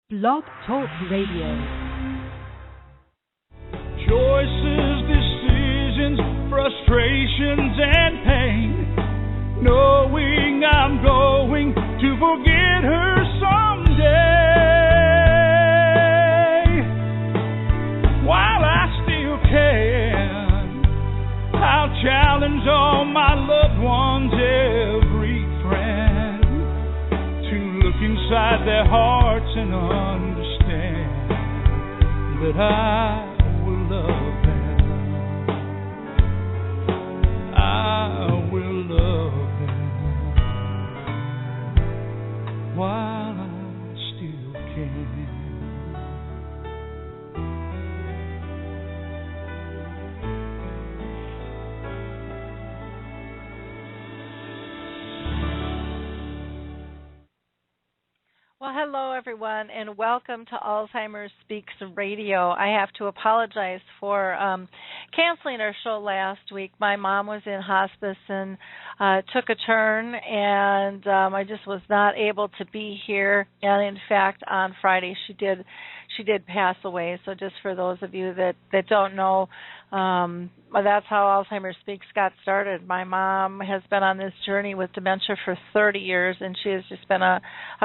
Blog Talk Radio. Choices, decisions, frustrations, and pain. Knowing I'm going to forget her someday. While I still can, I'll challenge all my loved ones, every friend, to look inside their hearts and understand that I will love them. I will love them while I still can. Well, hello, everyone, and welcome to Alzheimer Speaks Radio. I have to apologize for canceling our show last week. My mom was in hospice and took a turn, and I just was not able to be here. And, in fact, on Friday she did pass away. So just for those of you that don't know, that's how Alzheimer Speaks got started. My mom has been on this journey with dementia for 30 years, and she has just been a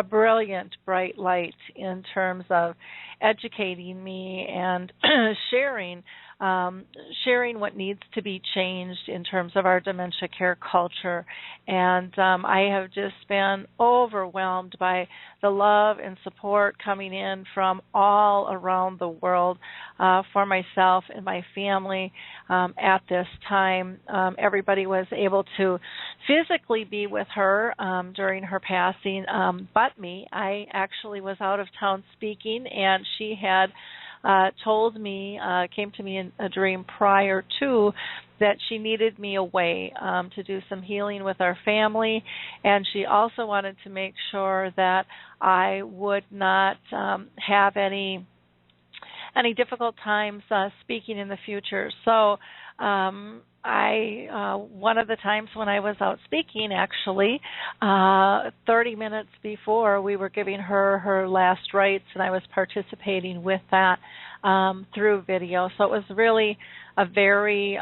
brilliant, bright light in terms of educating me and sharing what needs to be changed in terms of our dementia care culture. And I have just been overwhelmed by the love and support coming in from all around the world for myself and my family at this time. Everybody was able to physically be with her during her passing, but me. I actually was out of town speaking, and she had told me, came to me in a dream prior to, that she needed me away to do some healing with our family, and she also wanted to make sure that I would not have any difficult times speaking in the future. So one of the times when I was out speaking, actually, 30 minutes before, we were giving her last rites, and I was participating with that through video. So it was really a very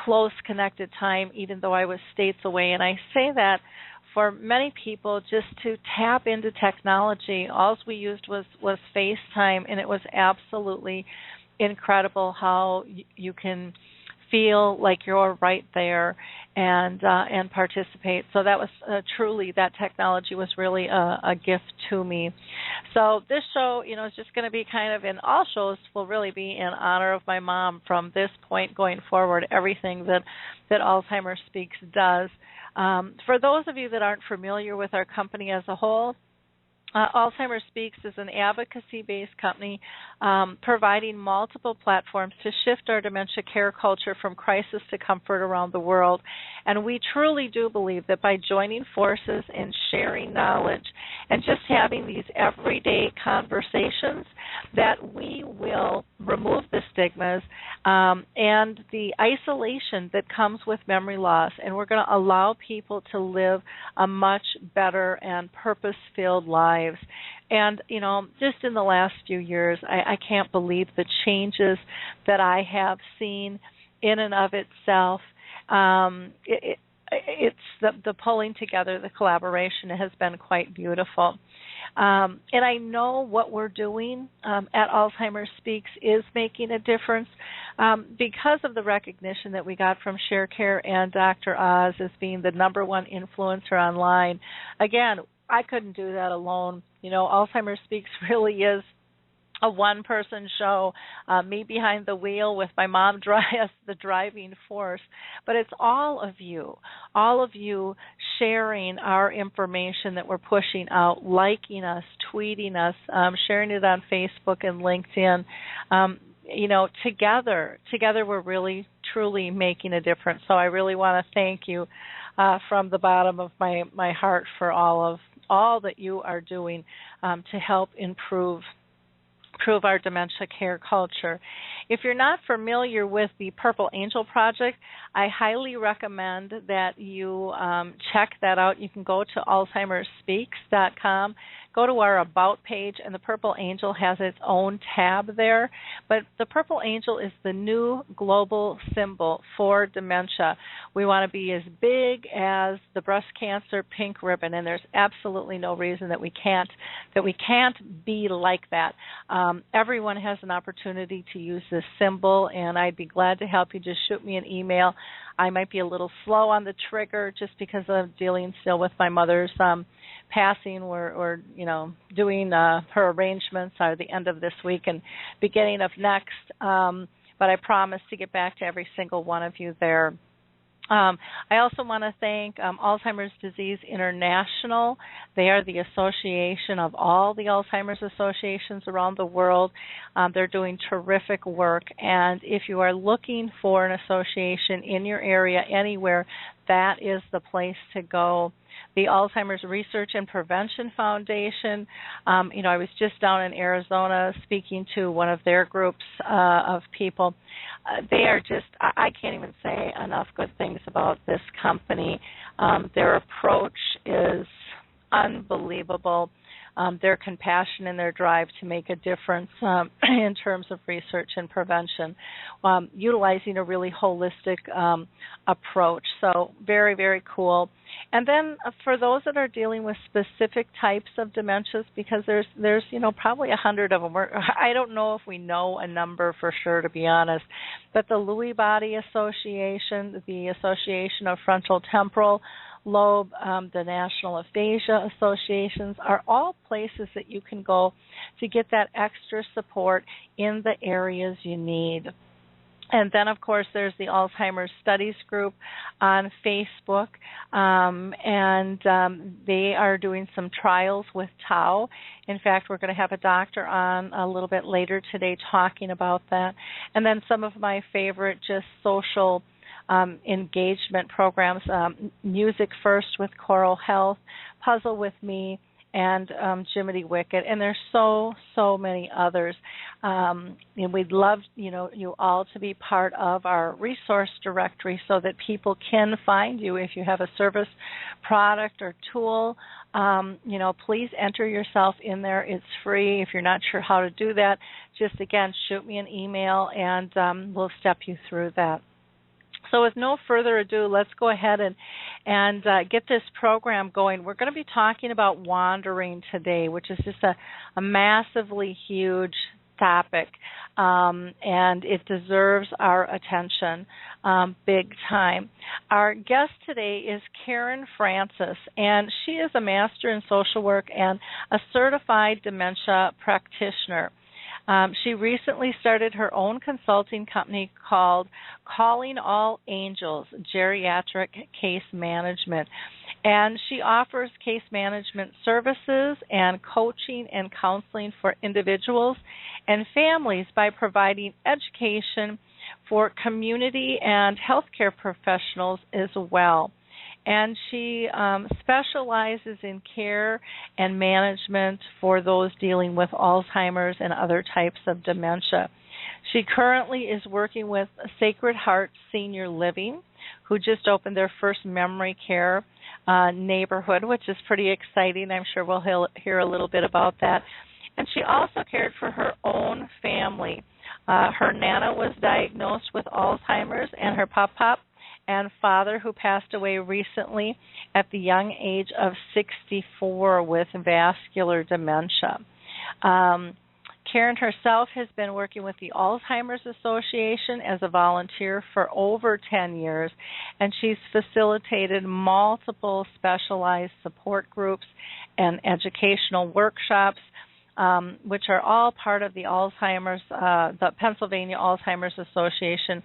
close connected time, even though I was states away. And I say that for many people, just to tap into technology. All we used was FaceTime, and it was absolutely incredible how you can feel like you're right there and participate. So that was truly, that technology was really a gift to me. So this show, is just going to be kind of, in all shows will really be in honor of my mom from this point going forward, everything that Alzheimer Speaks does. For those of you that aren't familiar with our company as a whole, Alzheimer Speaks is an advocacy-based company providing multiple platforms to shift our dementia care culture from crisis to comfort around the world. And we truly do believe that by joining forces and sharing knowledge and just having these everyday conversations, that we will remove the stigmas and the isolation that comes with memory loss, and we're going to allow people to live a much better and purpose-filled lives. And, just in the last few years, I can't believe the changes that I have seen in and of itself. It's the pulling together, the collaboration has been quite beautiful. And I know what we're doing at Alzheimer Speaks is making a difference because of the recognition that we got from ShareCare and Dr. Oz as being the number one influencer online. Again, I couldn't do that alone. Alzheimer Speaks really is a one-person show, me behind the wheel with my mom as the driving force. But it's all of you sharing our information that we're pushing out, liking us, tweeting us, sharing it on Facebook and LinkedIn. Together we're really, truly making a difference. So I really want to thank you from the bottom of my heart for all that you are doing to help improve our dementia care culture. If you're not familiar with the Purple Angel Project, I highly recommend that you check that out. You can go to alzheimersspeaks.com, go to our About page, and the Purple Angel has its own tab there. But the Purple Angel is the new global symbol for dementia. We want to be as big as the breast cancer pink ribbon, and there's absolutely no reason that we can't be like that. Everyone has an opportunity to use this symbol, and I'd be glad to help you. Just shoot me an email. I might be a little slow on the trigger just because I'm dealing still with my mother's passing. We're doing her arrangements at the end of this week and beginning of next. But I promise to get back to every single one of you there. I also want to thank Alzheimer's Disease International. They are the association of all the Alzheimer's associations around the world. They're doing terrific work, and if you are looking for an association in your area anywhere, that is the place to go. The Alzheimer's Research and Prevention Foundation, I was just down in Arizona speaking to one of their groups of people. They are just, I can't even say enough good things about this company. Their approach is unbelievable. Their compassion and their drive to make a difference in terms of research and prevention, utilizing a really holistic approach. So very, very cool. And then for those that are dealing with specific types of dementias, because there's probably 100 of them. I don't know if we know a number for sure, to be honest, but the Lewy Body Association, the Association of Frontal Temporal Lobe, the National Aphasia Associations are all places that you can go to get that extra support in the areas you need. And then, of course, there's the Alzheimer's Studies Group on Facebook, and they are doing some trials with tau. In fact, we're going to have a doctor on a little bit later today talking about that. And then some of my favorite just social engagement programs, Music First with Choral Health, Puzzle with Me, and Jiminy Wicket, and there's so many others. And we'd love you all to be part of our resource directory so that people can find you. If you have a service, product, or tool, please enter yourself in there. It's free. If you're not sure how to do that, just again shoot me an email and we'll step you through that. So with no further ado, let's go ahead and get this program going. We're going to be talking about wandering today, which is just a massively huge topic, and it deserves our attention big time. Our guest today is Karen Francis, and she is a master in social work and a certified dementia practitioner. She recently started her own consulting company called Calling All Angels, Geriatric Case Management. And she offers case management services and coaching and counseling for individuals and families by providing education for community and healthcare professionals as well. And she specializes in care and management for those dealing with Alzheimer's and other types of dementia. She currently is working with Sacred Heart Senior Living, who just opened their first memory care neighborhood, which is pretty exciting. I'm sure we'll hear a little bit about that. And she also cared for her own family. Her Nana was diagnosed with Alzheimer's, and her pop-pop and father, who passed away recently at the young age of 64 with vascular dementia. Karen herself has been working with the Alzheimer's Association as a volunteer for over 10 years, and she's facilitated multiple specialized support groups and educational workshops, which are all part of the the Pennsylvania Alzheimer's Association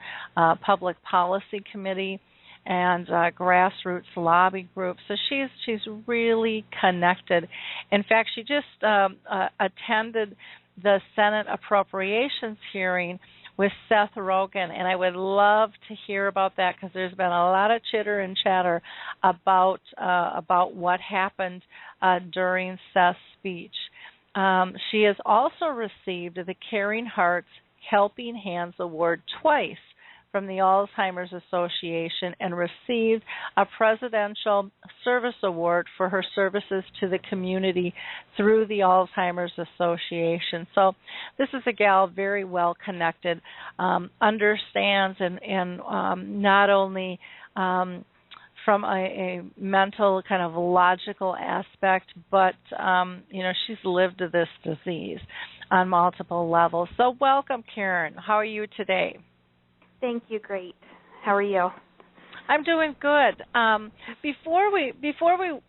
Public Policy Committee and grassroots lobby groups. So she's really connected. In fact, she just attended the Senate Appropriations hearing with Seth Rogen, and I would love to hear about that because there's been a lot of chitter and chatter about what happened during Seth's speech. She has also received the Caring Hearts Helping Hands Award twice from the Alzheimer's Association and received a Presidential Service Award for her services to the community through the Alzheimer's Association. So this is a gal very well connected, understands and not only from a mental kind of logical aspect, but she's lived this disease on multiple levels. So welcome, Karen. How are you today? Thank you. Great. How are you? I'm doing good. Before we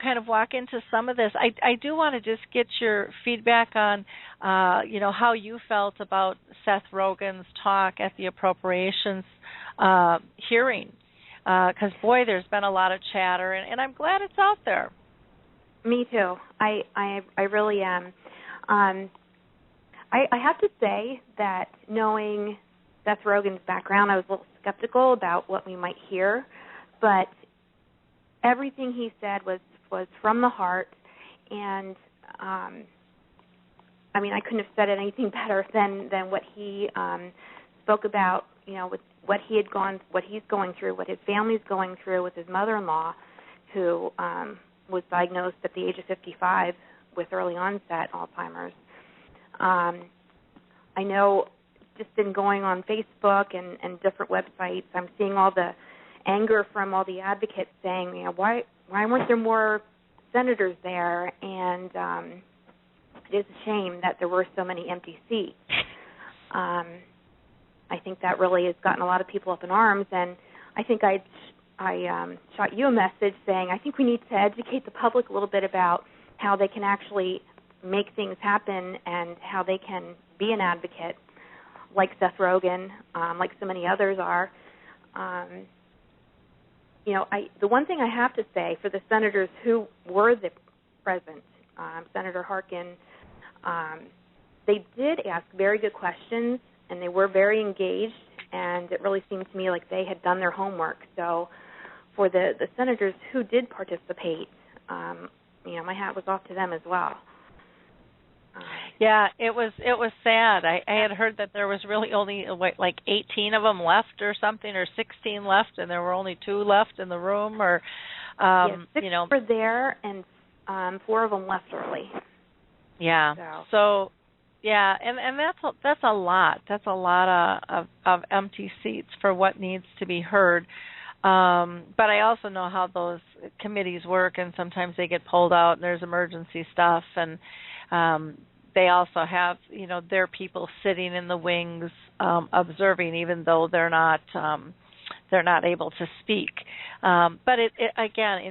kind of walk into some of this, I do want to just get your feedback on, how you felt about Seth Rogen's talk at the appropriations hearing. Because, boy, there's been a lot of chatter, and I'm glad it's out there. Me too. I really am. I have to say that knowing Seth Rogen's background, I was a little skeptical about what we might hear, but everything he said was from the heart, and I couldn't have said anything better than what he spoke about, with what he's going through, what his family's going through with his mother-in-law, who was diagnosed at the age of 55 with early onset Alzheimer's. I know, just in going on Facebook and different websites, I'm seeing all the anger from all the advocates saying, why weren't there more senators there? And it is a shame that there were so many empty seats. I think that really has gotten a lot of people up in arms, and I think I shot you a message saying I think we need to educate the public a little bit about how they can actually make things happen and how they can be an advocate, like Seth Rogen, like so many others are. The one thing I have to say for the senators who were present, Senator Harkin, they did ask very good questions, and they were very engaged, and it really seemed to me like they had done their homework. So for the senators who did participate, my hat was off to them as well. Yeah, it was sad. I had heard that there was really only like 18 of them left or something, or 16 left, and there were only 2 left in the room, or 6 were there, and 4 of them left early. Yeah. So yeah, and that's a lot. That's a lot of empty seats for what needs to be heard. But I also know how those committees work, and sometimes they get pulled out, and there's emergency stuff, and they also have, their people sitting in the wings observing, even though they're not able to speak. But it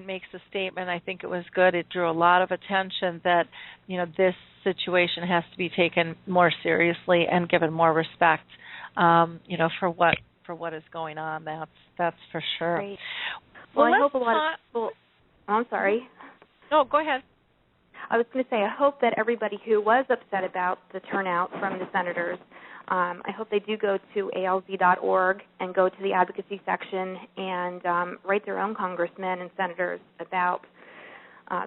makes a statement. I think it was good. It drew a lot of attention that, this situation has to be taken more seriously and given more respect, for what is going on. That's for sure. Great. Well, I hope a lot of people. Oh, I'm sorry. No, go ahead. I was going to say, I hope that everybody who was upset about the turnout from the senators, I hope they do go to alz.org and go to the advocacy section and write their own congressmen and senators about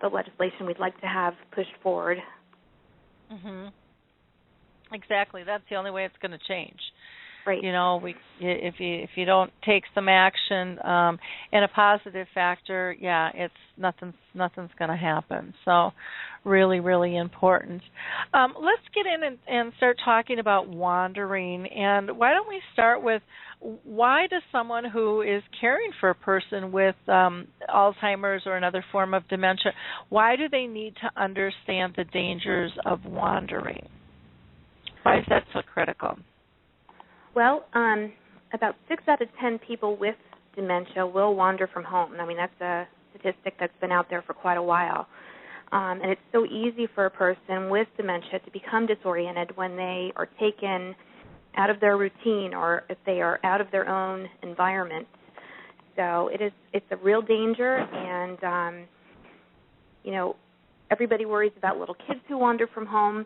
the legislation we'd like to have pushed forward. Mm-hmm. Exactly. That's the only way it's going to change. Right. If you don't take some action in a positive factor, it's nothing's going to happen. So, really, really important. Let's get in and start talking about wandering. And why don't we start with, why does someone who is caring for a person with Alzheimer's or another form of dementia, why do they need to understand the dangers of wandering? Why is that so critical? Well, about 6 out of 10 people with dementia will wander from home. I mean, that's a statistic that's been out there for quite a while. And it's so easy for a person with dementia to become disoriented when they are taken out of their routine or if they are out of their own environment. So it's a real danger, and, everybody worries about little kids who wander from home.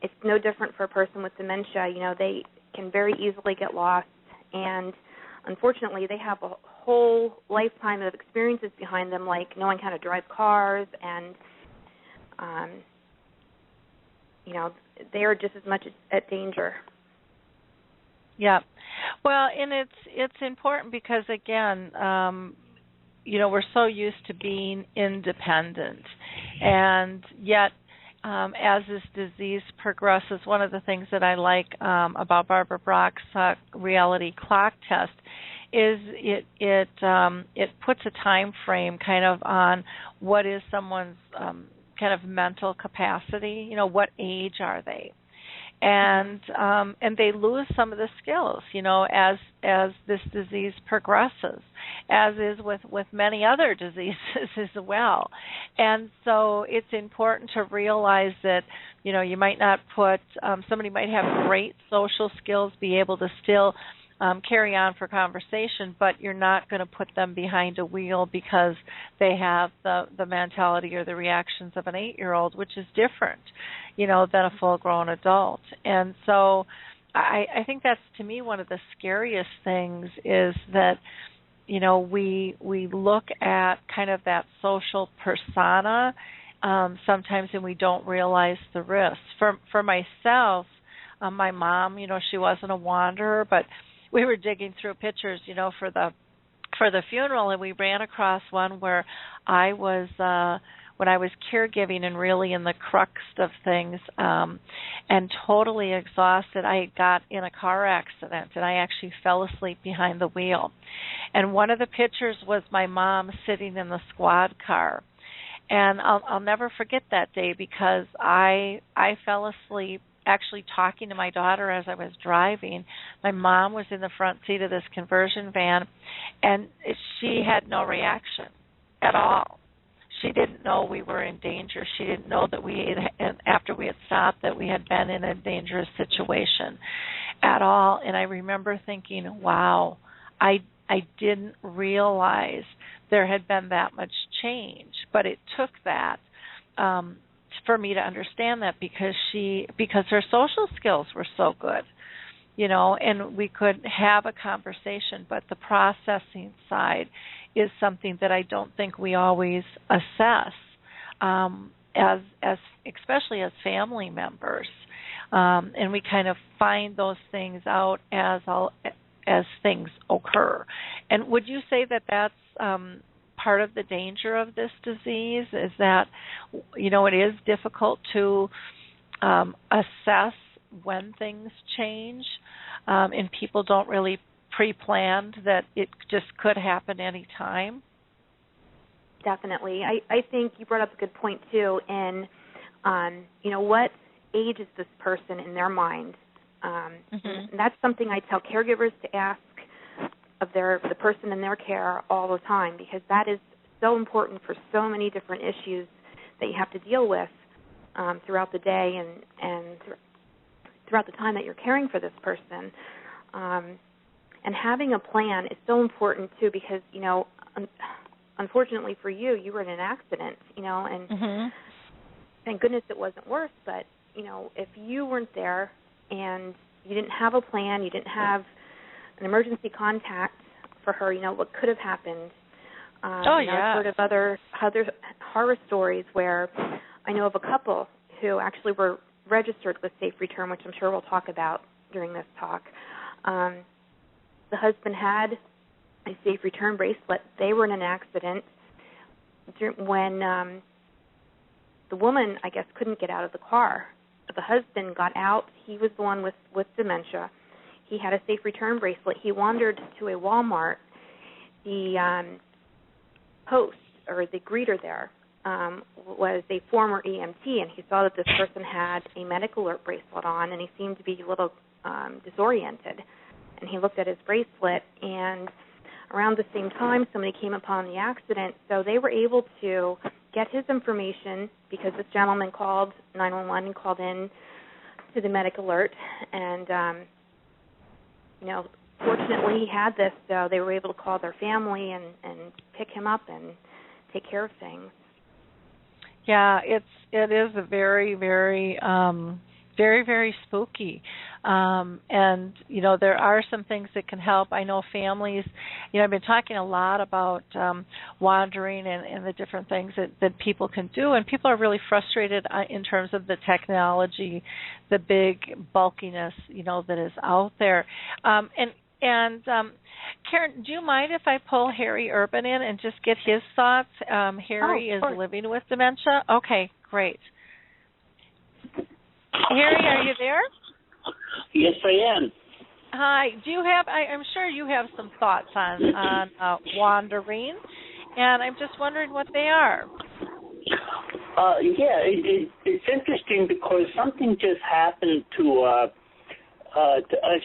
It's no different for a person with dementia. They can very easily get lost, and unfortunately they have a whole lifetime of experiences behind them, like knowing how to drive cars, and they are just as much at danger. Yeah. Well, and it's important because again, we're so used to being independent, and yet, as this disease progresses, one of the things that I like about Barbara Brock's reality clock test is it puts a time frame kind of on what is someone's kind of mental capacity. What age are they? And they lose some of the skills, as this disease progresses, as is with many other diseases as well. And so it's important to realize that, you might not put somebody might have great social skills, be able to still carry on for conversation, but you're not going to put them behind a wheel because they have the mentality or the reactions of an 8-year-old, which is different, than a full-grown adult. And so I think that's, to me, one of the scariest things is that, we look at kind of that social persona sometimes and we don't realize the risks. For myself, my mom, she wasn't a wanderer, but we were digging through pictures, for the funeral, and we ran across one where I was when I was caregiving and really in the crux of things, and totally exhausted. I got in a car accident, and I actually fell asleep behind the wheel. And one of the pictures was my mom sitting in the squad car. And I'll never forget that day because I fell asleep actually talking to my daughter as I was driving. My mom was in the front seat of this conversion van, and she had no reaction at all. She didn't know we were in danger. She didn't know that after we had stopped, that we had been in a dangerous situation at all. And I remember thinking, wow, I didn't realize there had been that much change. But it took that for me to understand that because her social skills were so good, and we could have a conversation, but the processing side is something that I don't think we always assess as especially as family members, and we kind of find those things out as things occur. And would you say that that's part of the danger of this disease, is that it is difficult to assess when things change, and people don't really pre-plan that it just could happen any time? Definitely. I think you brought up a good point too in what age is this person in their mind, and that's something I tell caregivers to ask of the person in their care all the time, because that is so important for so many different issues that you have to deal with throughout the day and throughout the time that you're caring for this person. And having a plan is so important too, because unfortunately for you, you were in an accident, and thank goodness it wasn't worse. But if you weren't there and you didn't have a plan, you didn't have an emergency contact for her, what could have happened. I've heard of other horror stories where I know of a couple who actually were registered with Safe Return, which I'm sure we'll talk about during this talk. The husband had a Safe Return bracelet. They were in an accident when the woman, I guess, couldn't get out of the car. The husband got out. He was the one with dementia. He had a Safe Return bracelet. He wandered to a Walmart. The host, or the greeter there, was a former EMT, and he saw that this person had a medical alert bracelet on, and he seemed to be a little disoriented. And he looked at his bracelet, and around the same time, somebody came upon the accident, so they were able to get his information because this gentleman called 911 and called in to the medical alert, and fortunately he had this, so they were able to call their family and pick him up and take care of things. Yeah, it is a very, very very, very spooky. And, there are some things that can help. I know families, I've been talking a lot about wandering and the different things that people can do. And people are really frustrated in terms of the technology, the big bulkiness, that is out there. And Karen, do you mind if I pull Harry Urban in and just get his thoughts? Harry is living with dementia. Okay, great. Harry, are you there? Yes, I am. Hi. Do you have? I'm sure you have some thoughts on wandering, and I'm just wondering what they are. It's interesting because something just happened to us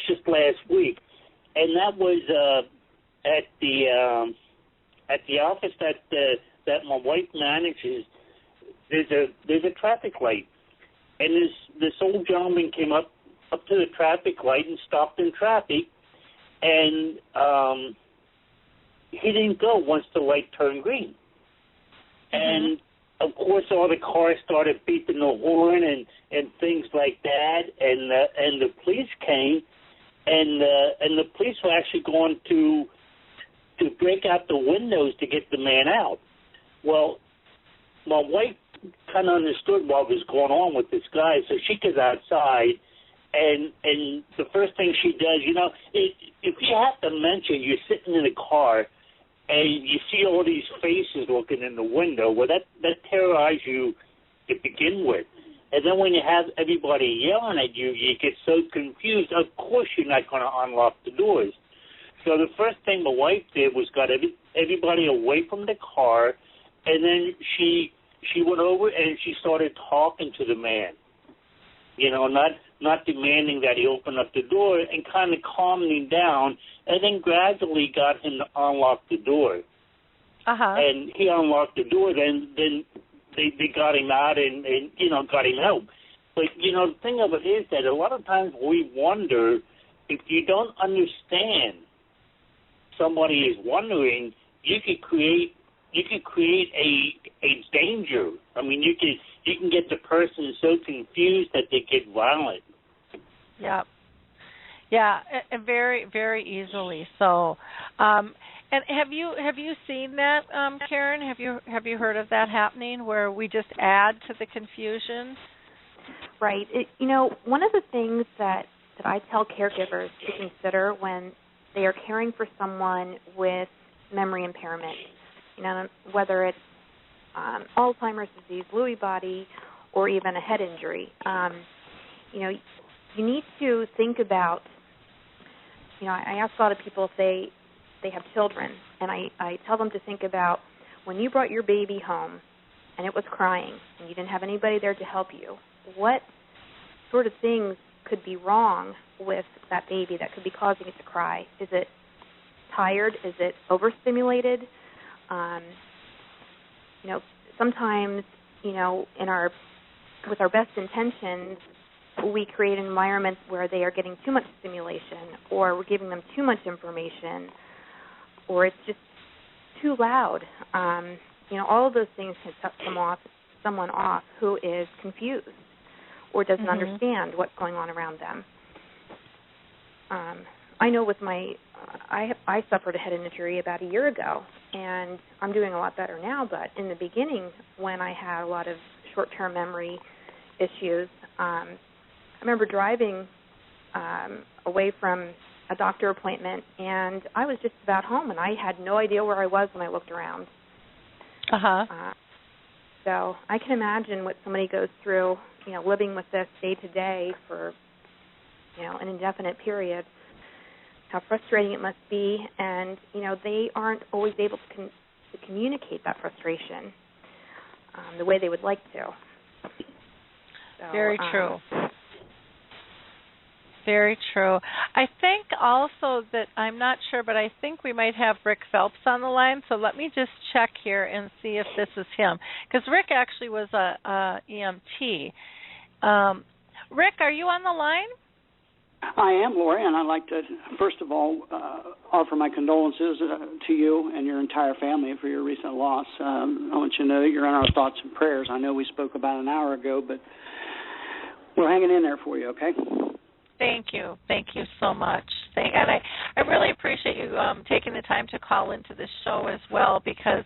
just last week, and that was at the office that my wife manages. There's a traffic light, and this old gentleman came up to the traffic light and stopped in traffic, and he didn't go once the light turned green. Mm-hmm. And of course, all the cars started beeping the horn and things like that, and the police came, and the police were actually going to break out the windows to get the man out. Well, my wife kind of understood what was going on with this guy, so she goes outside, and the first thing she does, if you have dementia, you're sitting in a car, and you see all these faces looking in the window. Well, that terrorizes you to begin with. And then when you have everybody yelling at you, you get so confused. Of course you're not going to unlock the doors. So the first thing my wife did was got everybody away from the car, and then she went over and she started talking to the man. Not demanding that he open up the door, and kind of calming him down, and then gradually got him to unlock the door. Uh-huh. And he unlocked the door, then they got him out and got him out. But, the thing of it is that a lot of times we wonder if you don't understand somebody is wondering, you could create a danger. I mean, you can get the person so confused that they get violent. Yeah, and very, very easily. So, and have you seen that, Karen? Have you heard of that happening where we just add to the confusion? Right. One of the things that I tell caregivers to consider when they are caring for someone with memory impairment, whether it's Alzheimer's disease, Lewy body, or even a head injury, you need to think about, I ask a lot of people if they have children, and I tell them to think about when you brought your baby home and it was crying and you didn't have anybody there to help you, what sort of things could be wrong with that baby that could be causing it to cry? Is it tired? Is it overstimulated? Sometimes, with our best intentions, we create environments where they are getting too much stimulation, or we're giving them too much information, or it's just too loud. All of those things can set someone off who is confused or doesn't understand what's going on around them. I know with I suffered a head injury about a year ago, and I'm doing a lot better now, but in the beginning when I had a lot of short-term memory issues, I remember driving away from a doctor appointment, and I was just about home, and I had no idea where I was when I looked around. So I can imagine what somebody goes through, living with this day to day for, an indefinite period, how frustrating it must be, and, they aren't always able to communicate that frustration the way they would like to. So, very true. Very true. I think also that, I'm not sure, but I think we might have Rick Phelps on the line, so let me just check here and see if this is him, because Rick actually was a EMT. Rick, are you on the line? I am, Lori, and I'd like to, first of all, offer my condolences to you and your entire family for your recent loss. I want you to know that you're in our thoughts and prayers. I know we spoke about an hour ago, but We're hanging in there for you, okay? Thank you so much. And I really appreciate you taking the time to call into this show as well, because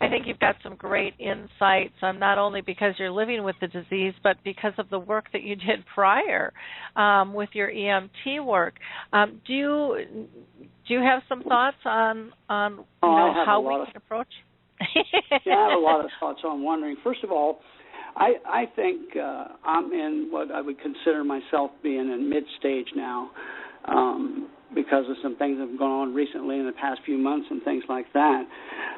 I think you've got some great insights, not only because you're living with the disease, but because of the work that you did prior with your EMT work. Do you have some thoughts on how we can approach? Yeah, I have a lot of thoughts on wondering. First of all, I think I'm in what I would consider myself being in mid-stage now, because of some things that have gone on recently in the past few months and things like that.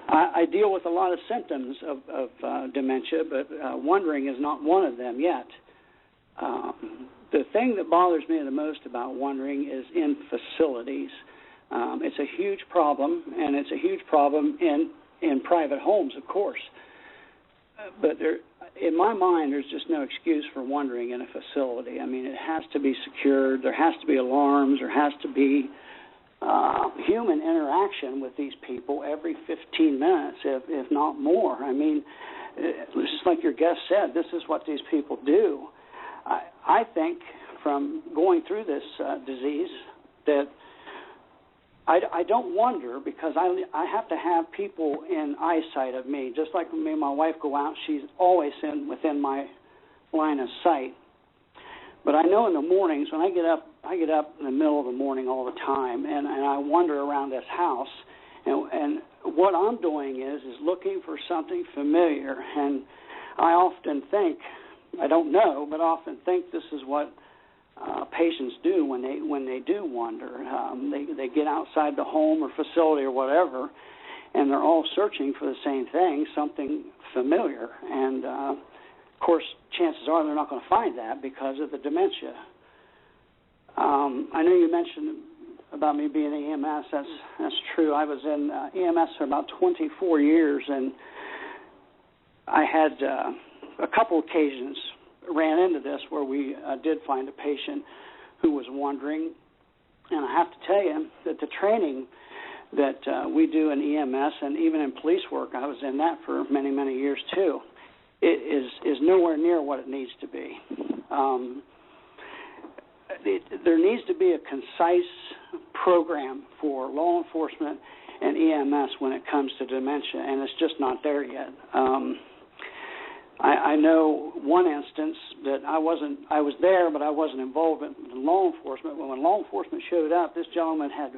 I deal with a lot of symptoms of dementia, but wondering is not one of them yet. The thing that bothers me the most about wondering is in facilities. It's a huge problem, and it's a huge problem in private homes, of course. But in my mind, there's just no excuse for wandering in a facility. I mean, it has to be secured. There has to be alarms. There has to be human interaction with these people every 15 minutes, if not more. I mean, just like your guest said, this is what these people do. I think from going through this disease that I don't wonder, because I have to have people in eyesight of me. Just like when me and my wife go out, she's always within my line of sight. But I know in the mornings when I get up in the middle of the morning all the time, and I wander around this house, and what I'm doing is looking for something familiar. And I often think, I don't know, but I often think this is what patients do when they do wander. They get outside the home or facility or whatever, and they're all searching for the same thing, something familiar. And of course, chances are they're not going to find that because of the dementia. I know you mentioned about me being in EMS. That's true. I was in EMS for about 24 years, and I had a couple occasions ran into this where we did find a patient who was wandering. And I have to tell you that the training that we do in EMS and even in police work, I was in that for many, many years too, it is nowhere near what it needs to be. There needs to be a concise program for law enforcement and EMS when it comes to dementia, and it's just not there yet. I know one instance that I was there, but I wasn't involved in law enforcement. But when law enforcement showed up, this gentleman had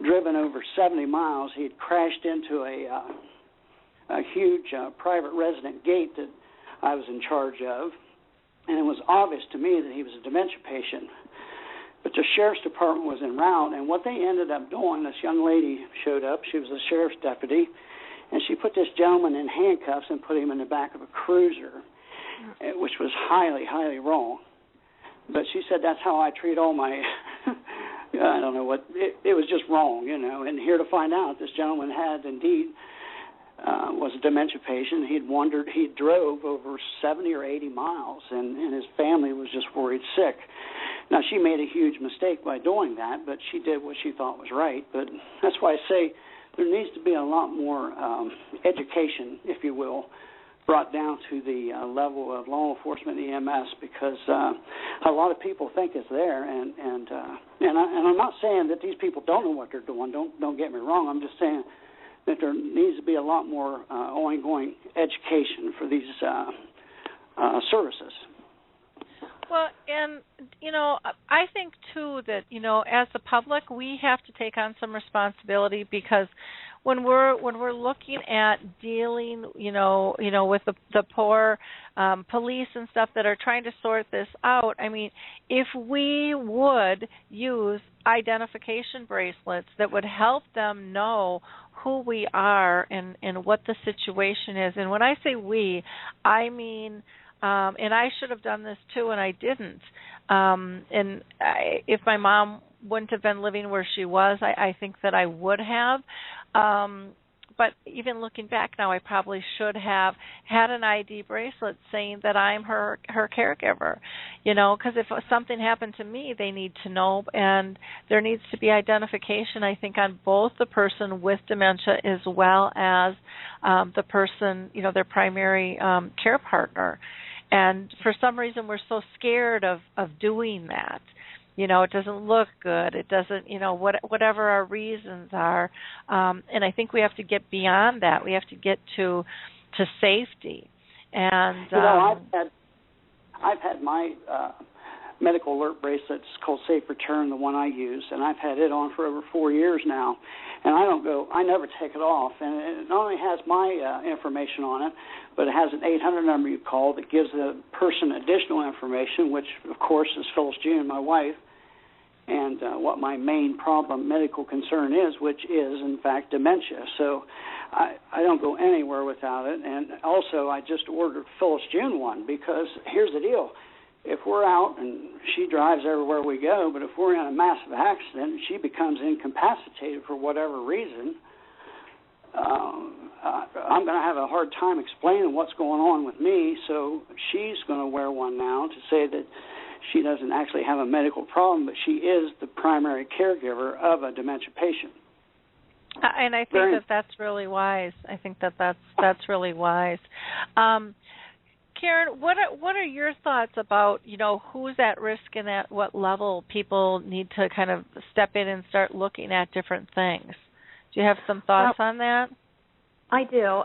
driven over 70 miles. He had crashed into a huge private resident gate that I was in charge of, and it was obvious to me that he was a dementia patient. But the sheriff's department was en route, and what they ended up doing, this young lady showed up. She was a sheriff's deputy, and she put this gentleman in handcuffs and put him in the back of a cruiser, which was highly, highly wrong. But she said that's how I treat all my, I don't know what, it was just wrong, you know. And here to find out, this gentleman had indeed was a dementia patient. He drove over 70 or 80 miles, and his family was just worried sick. Now, she made a huge mistake by doing that, but she did what she thought was right. But that's why I say there needs to be a lot more education, if you will, brought down to the level of law enforcement EMS, because a lot of people think it's there, and I'm not saying that these people don't know what they're doing. Don't get me wrong. I'm just saying that there needs to be a lot more ongoing education for these services. Well, and, you know, I think, too, that, you know, as the public, we have to take on some responsibility, because when we're looking at dealing, you know, with the poor police and stuff that are trying to sort this out, I mean, if we would use identification bracelets that would help them know who we are and what the situation is. And when I say we, I mean, and I should have done this too, and I didn't. If my mom wouldn't have been living where she was, I think that I would have. But even looking back now, I probably should have had an ID bracelet saying that I'm her caregiver, you know, because if something happened to me, they need to know, and there needs to be identification, I think, on both the person with dementia as well as the person, you know, their primary care partner. And for some reason, we're so scared of doing that. You know, it doesn't look good. It doesn't, you know, whatever our reasons are. And I think we have to get beyond that. We have to get to safety. And you know, I've had my medical alert bracelet. It's called Safe Return, the one I use, and I've had it on for over 4 years now. And I never take it off. And it not only has my information on it, but it has an 800 number you call that gives the person additional information, which, of course, is Phyllis June, my wife, and what my main medical concern is, which is, in fact, dementia. So I don't go anywhere without it. And also, I just ordered Phyllis June one because here's the deal. If we're out, and she drives everywhere we go, but if we're in a massive accident and she becomes incapacitated for whatever reason, I'm going to have a hard time explaining what's going on with me, so she's going to wear one now to say that she doesn't actually have a medical problem, but she is the primary caregiver of a dementia patient. And I think that's really wise. I think that's really wise. Karen, what are your thoughts about, you know, who's at risk and at what level people need to kind of step in and start looking at different things? Do you have some thoughts on that? I do.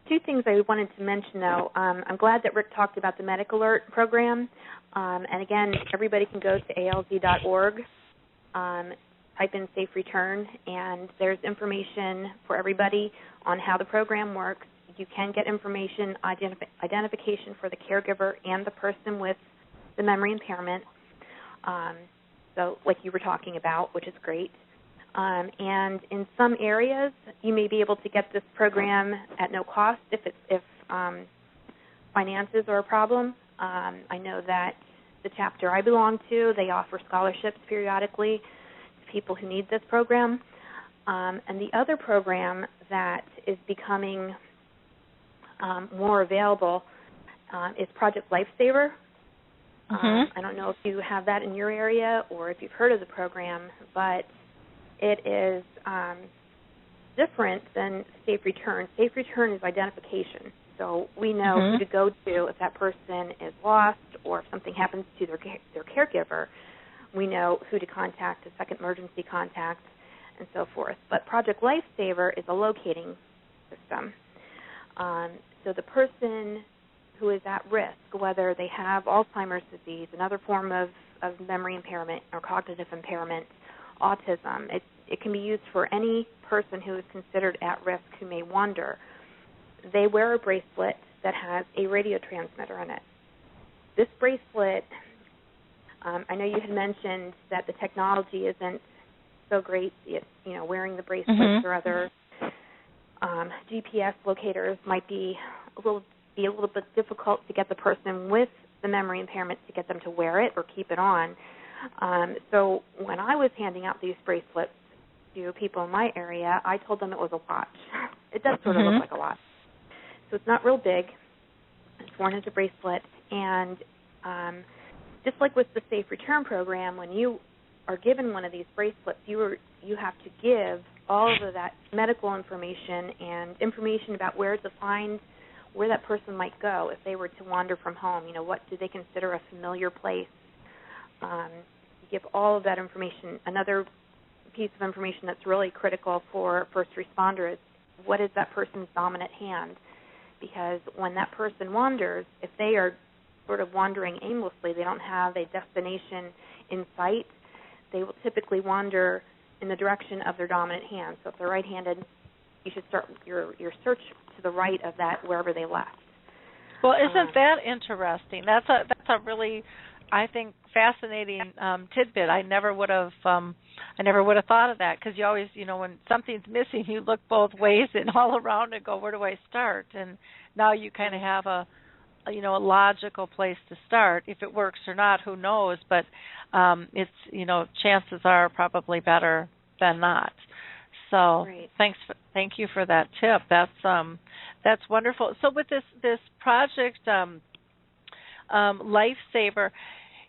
Two things I wanted to mention, though. I'm glad that Rick talked about the Medical Alert program. And, again, everybody can go to alz.org, type in Safe Return, and there's information for everybody on how the program works. You can get information, identification for the caregiver and the person with the memory impairment, so like you were talking about, which is great. And in some areas, you may be able to get this program at no cost if finances are a problem. I know that the chapter I belong to, they offer scholarships periodically to people who need this program. And the other program that is becoming more available is Project Lifesaver. I don't know if you have that in your area or if you've heard of the program, but it is different than Safe Return. Safe Return is identification. So we know who to go to if that person is lost or if something happens to their caregiver. We know who to contact, a second emergency contact, and so forth. But Project Lifesaver is a locating system. So the person who is at risk, whether they have Alzheimer's disease, another form of memory impairment or cognitive impairment, autism, it can be used for any person who is considered at risk who may wander. They wear a bracelet that has a radio transmitter in it. This bracelet, I know you had mentioned that the technology isn't so great. Wearing the bracelets or other GPS locators might be a little bit difficult to get the person with the memory impairment to get them to wear it or keep it on. So when I was handing out these bracelets to people in my area, I told them it was a watch. It does sort of look like a watch. So it's not real big. It's worn as a bracelet. And just like with the Safe Return program, when you are given one of these bracelets, you have to give all of that medical information and information about where that person might go if they were to wander from home. What do they consider a familiar place? You give all of that information. Another piece of information that's really critical for first responders is what is that person's dominant hand? Because when that person wanders, if they are sort of wandering aimlessly, they don't have a destination in sight, they will typically wander in the direction of their dominant hand. So if they're right-handed, you should start your search to the right of that wherever they left. Well, isn't that interesting? That's a really, I think, fascinating tidbit. I never would have thought of that, because you always, when something's missing, you look both ways and all around and go, where do I start? And now you kind of have a logical place to start. If it works or not, who knows? But it's, chances are probably better than not. So Great. Thank you for that tip. That's wonderful. So with this project, Lifesaver,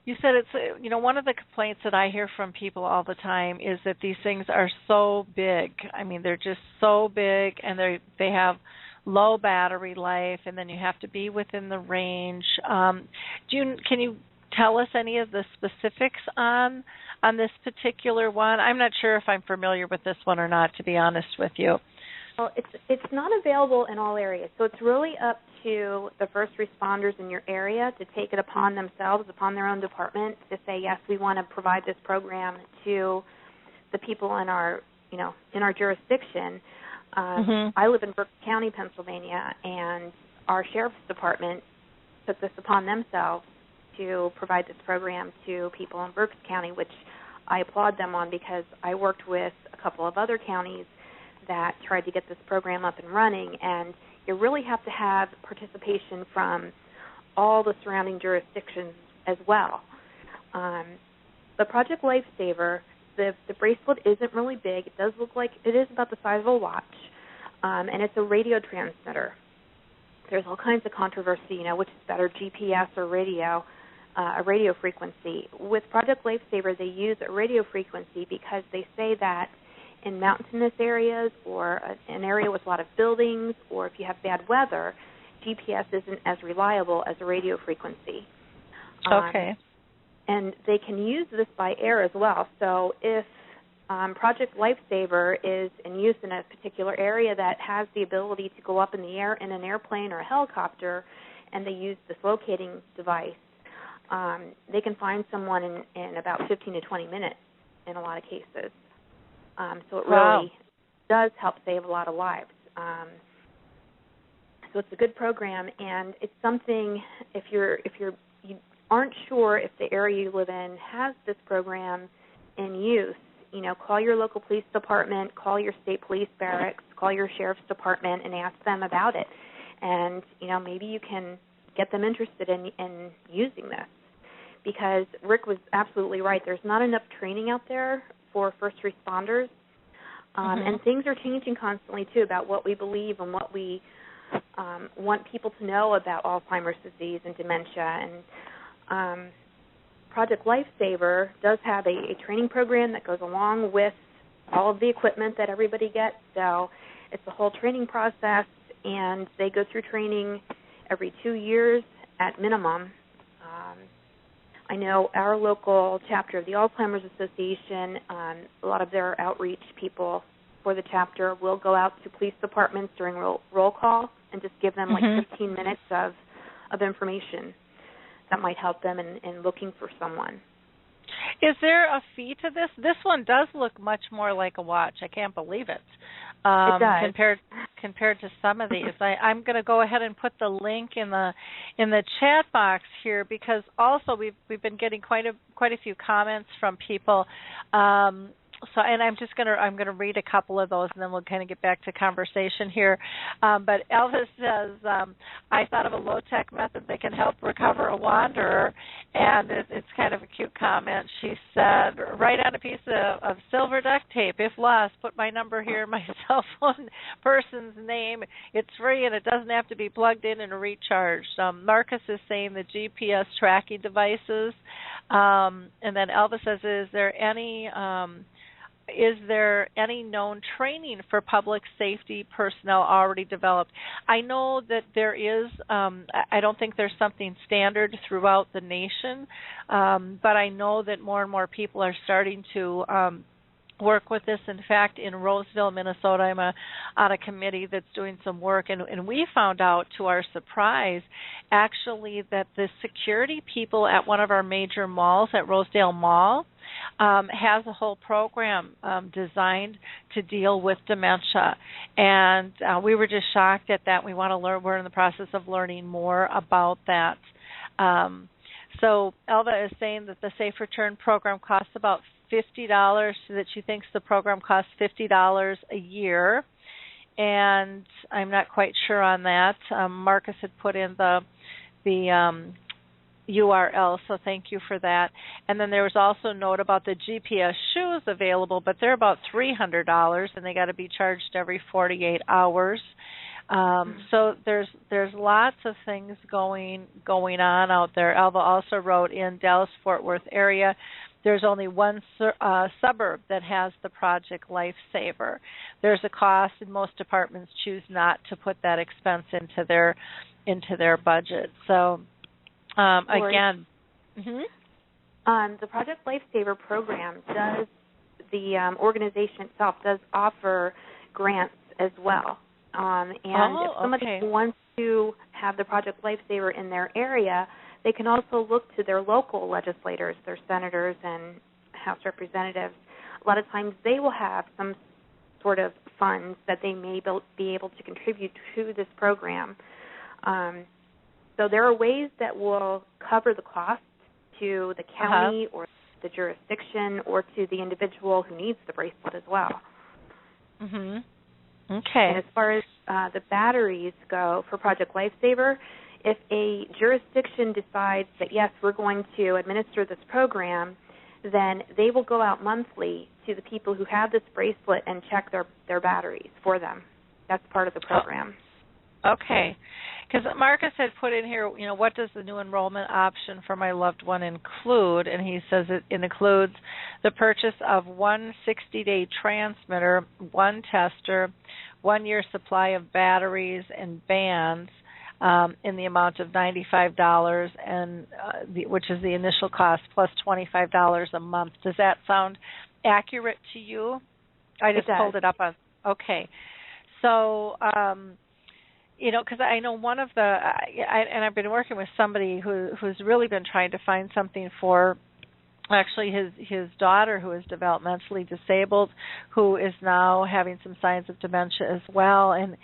you said it's, one of the complaints that I hear from people all the time is that these things are so big. I mean, they're just so big, and they have low battery life, and then you have to be within the range. Can you tell us any of the specifics on this particular one? I'm not sure if I'm familiar with this one or not, to be honest with you. Well, it's not available in all areas, so it's really up to the first responders in your area to take it upon themselves, upon their own department, to say, yes, we want to provide this program to the people in our jurisdiction. I live in Berks County, Pennsylvania, and our sheriff's department took this upon themselves to provide this program to people in Berks County, which I applaud them on, because I worked with a couple of other counties that tried to get this program up and running, and you really have to have participation from all the surrounding jurisdictions as well. The Project Lifesaver, the bracelet isn't really big. It does look like it is about the size of a watch, and it's a radio transmitter. There's all kinds of controversy, which is better, GPS or radio, a radio frequency. With Project Lifesaver, they use a radio frequency because they say that in mountainous areas or an area with a lot of buildings, or if you have bad weather, GPS isn't as reliable as a radio frequency. Okay. And they can use this by air as well. So if Project Lifesaver is in use in a particular area that has the ability to go up in the air in an airplane or a helicopter, and they use this locating device, they can find someone in about 15 to 20 minutes in a lot of cases. So it really does help save a lot of lives. So it's a good program, and it's something, if you aren't sure if the area you live in has this program in use, call your local police department, call your state police barracks, call your sheriff's department, and ask them about it. And maybe you can get them interested in using this, because Rick was absolutely right. There's not enough training out there for first responders, and things are changing constantly too about what we believe and what we want people to know about Alzheimer's disease and dementia. And Project Lifesaver does have a training program that goes along with all of the equipment that everybody gets. So it's a whole training process, and they go through training every 2 years at minimum. I know our local chapter of the Alzheimer's Association, a lot of their outreach people for the chapter will go out to police departments during roll call and just give them like 15 minutes of information that might help them in looking for someone. Is there a fee to this? This one does look much more like a watch. I can't believe it. It does. Compared to some of these. I'm going to go ahead and put the link in the chat box here, because also we've been getting quite a few comments from people. So, and I'm going to read a couple of those, and then we'll kind of get back to conversation here. But Elvis says, I thought of a low-tech method that can help recover a wanderer, and it's kind of a cute comment. She said, write on a piece of silver duct tape. If lost, put my number here, my cell phone, person's name. It's free, and it doesn't have to be plugged in and recharged. Marcus is saying the GPS tracking devices. And then Elvis says, is there any known training for public safety personnel already developed? I know that there is. I don't think there's something standard throughout the nation, but I know that more and more people are starting to work with this. In fact, in Roseville, Minnesota, I'm on a committee that's doing some work, and we found out, to our surprise, actually, that the security people at one of our major malls, at Rosedale Mall, has a whole program designed to deal with dementia, and we were just shocked at that. We want to learn. We're in the process of learning more about that. So Elva is saying that the Safe Return program costs about $50, so that she thinks the program costs $50 a year, and I'm not quite sure on that. Marcus had put in the URL, so thank you for that. And then there was also a note about the GPS shoes available, but they're about $300, and they got to be charged every 48 hours. So there's lots of things going on out there. Alva also wrote, in Dallas-Fort Worth area, there's only one suburb that has the Project Lifesaver. There's a cost, and most departments choose not to put that expense into their budget. So, again, the Project Lifesaver program does, the organization itself does offer grants as well. And if somebody wants to have the Project Lifesaver in their area, they can also look to their local legislators, their senators and House representatives. A lot of times they will have some sort of funds that they may be able to contribute to this program. So there are ways that will cover the cost to the county or the jurisdiction or to the individual who needs the bracelet as well. Okay. And as far as the batteries go for Project Lifesaver, if a jurisdiction decides that, yes, we're going to administer this program, then they will go out monthly to the people who have this bracelet and check their batteries for them. That's part of the program. Okay. Because Marcus had put in here, what does the new enrollment option for my loved one include? And he says it includes the purchase of one 60-day transmitter, one tester, 1 year supply of batteries and bands in the amount of $95, and which is the initial cost, plus $25 a month. Does that sound accurate to you? I just pulled it up on. Okay. So, because I know one of and I've been working with somebody who's really been trying to find something for actually his daughter, who is developmentally disabled, who is now having some signs of dementia as well. And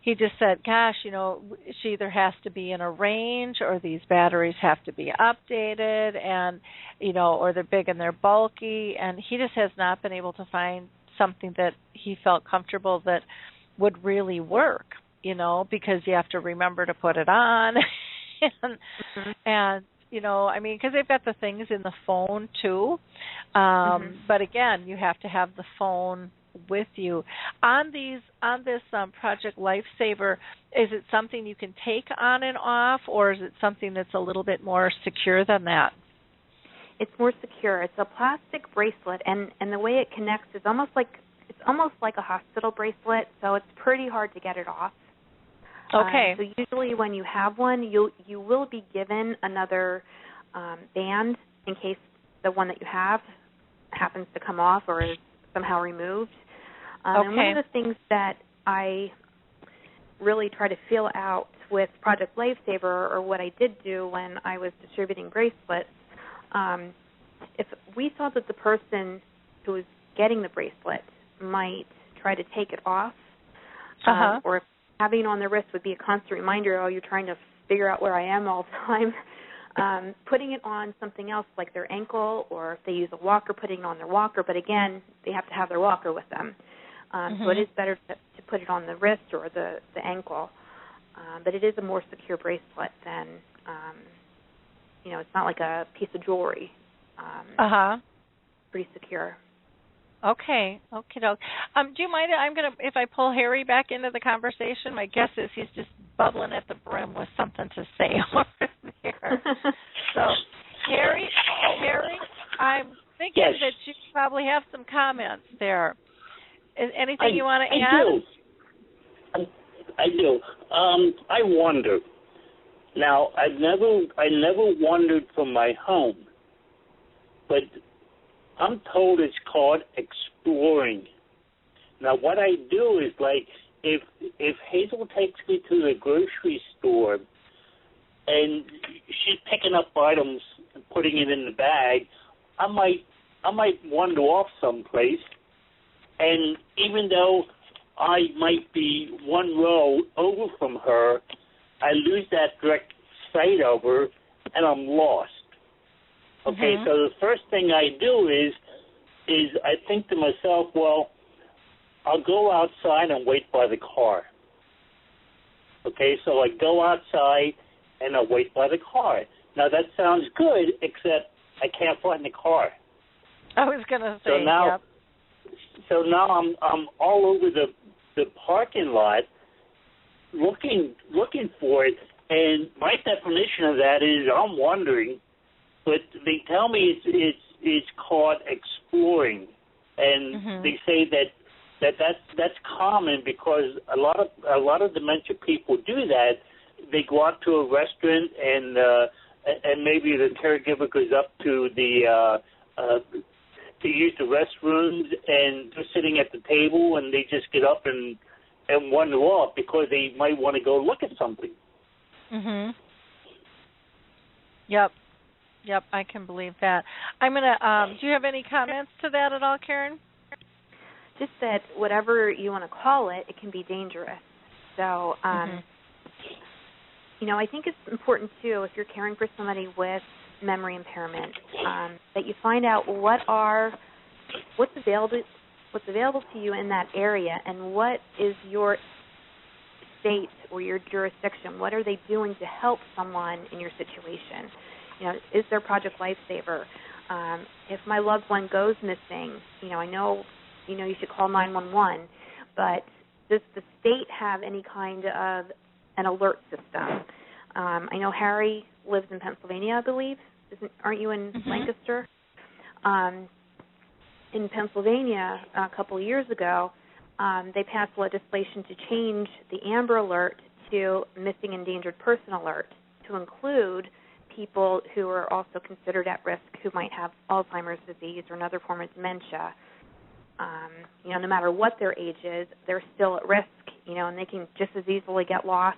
he just said, gosh, she either has to be in a range, or these batteries have to be updated, and, or they're big and they're bulky. And he just has not been able to find something that he felt comfortable that would really work, because you have to remember to put it on. And because they've got the things in the phone too. But again, you have to have the phone with you. On this Project Lifesaver, is it something you can take on and off, or is it something that's a little bit more secure than that? It's more secure. It's a plastic bracelet, and the way it connects is almost like a hospital bracelet, so it's pretty hard to get it off. Okay. So usually when you have one, you will be given another band in case the one that you have happens to come off or is somehow removed. And one of the things that I really try to feel out with Project Lifesaver, or what I did do when I was distributing bracelets, if we saw that the person who was getting the bracelet might try to take it off, or if having it on their wrist would be a constant reminder, you're trying to figure out where I am all the time, putting it on something else like their ankle, or if they use a walker, putting it on their walker, but again, they have to have their walker with them. So it is better to put it on the wrist or the ankle, but it is a more secure bracelet than, it's not like a piece of jewelry. Pretty secure. Okay. Do you mind? If I pull Harry back into the conversation. My guess is he's just bubbling at the brim with something to say over there. So, Harry, I'm thinking that you probably have some comments there. Is anything you want to add? I do. I wonder. Now, I never wandered from my home, but I'm told it's called exploring. Now, what I do is, like, if Hazel takes me to the grocery store and she's picking up items and putting it in the bag, I might wander off someplace, and even though I might be one row over from her, I lose that direct sight of her, and I'm lost. Okay, so the first thing I do is I think to myself, well, I'll go outside and wait by the car. Okay, so I go outside and I wait by the car. Now that sounds good, except I can't find the car. I was going to say, So now I'm all over the parking lot looking for it, and my definition of that is I'm wandering. But they tell me is caught exploring, and they say that's common because a lot of dementia people do that. They go out to a restaurant and maybe the caregiver goes up to to use the restrooms, and they're sitting at the table and they just get up and wander off because they might want to go look at something. Mhm. Yep, I can believe that. I'm gonna. Do you have any comments to that at all, Karen? Just that whatever you want to call it, it can be dangerous. So, you know, I think it's important too if you're caring for somebody with memory impairment, that you find out what's available to you in that area, and what is your state or your jurisdiction. What are they doing to help someone in your situation? You know, is there Project Lifesaver? If my loved one goes missing, I know you should call 911, but does the state have any kind of an alert system? I know Harry lives in Pennsylvania, I believe. Aren't you in Lancaster? In Pennsylvania, a couple of years ago, they passed legislation to change the Amber Alert to Missing Endangered Person Alert to include people who are also considered at risk who might have Alzheimer's disease or another form of dementia. No matter what their age is, they're still at risk, and they can just as easily get lost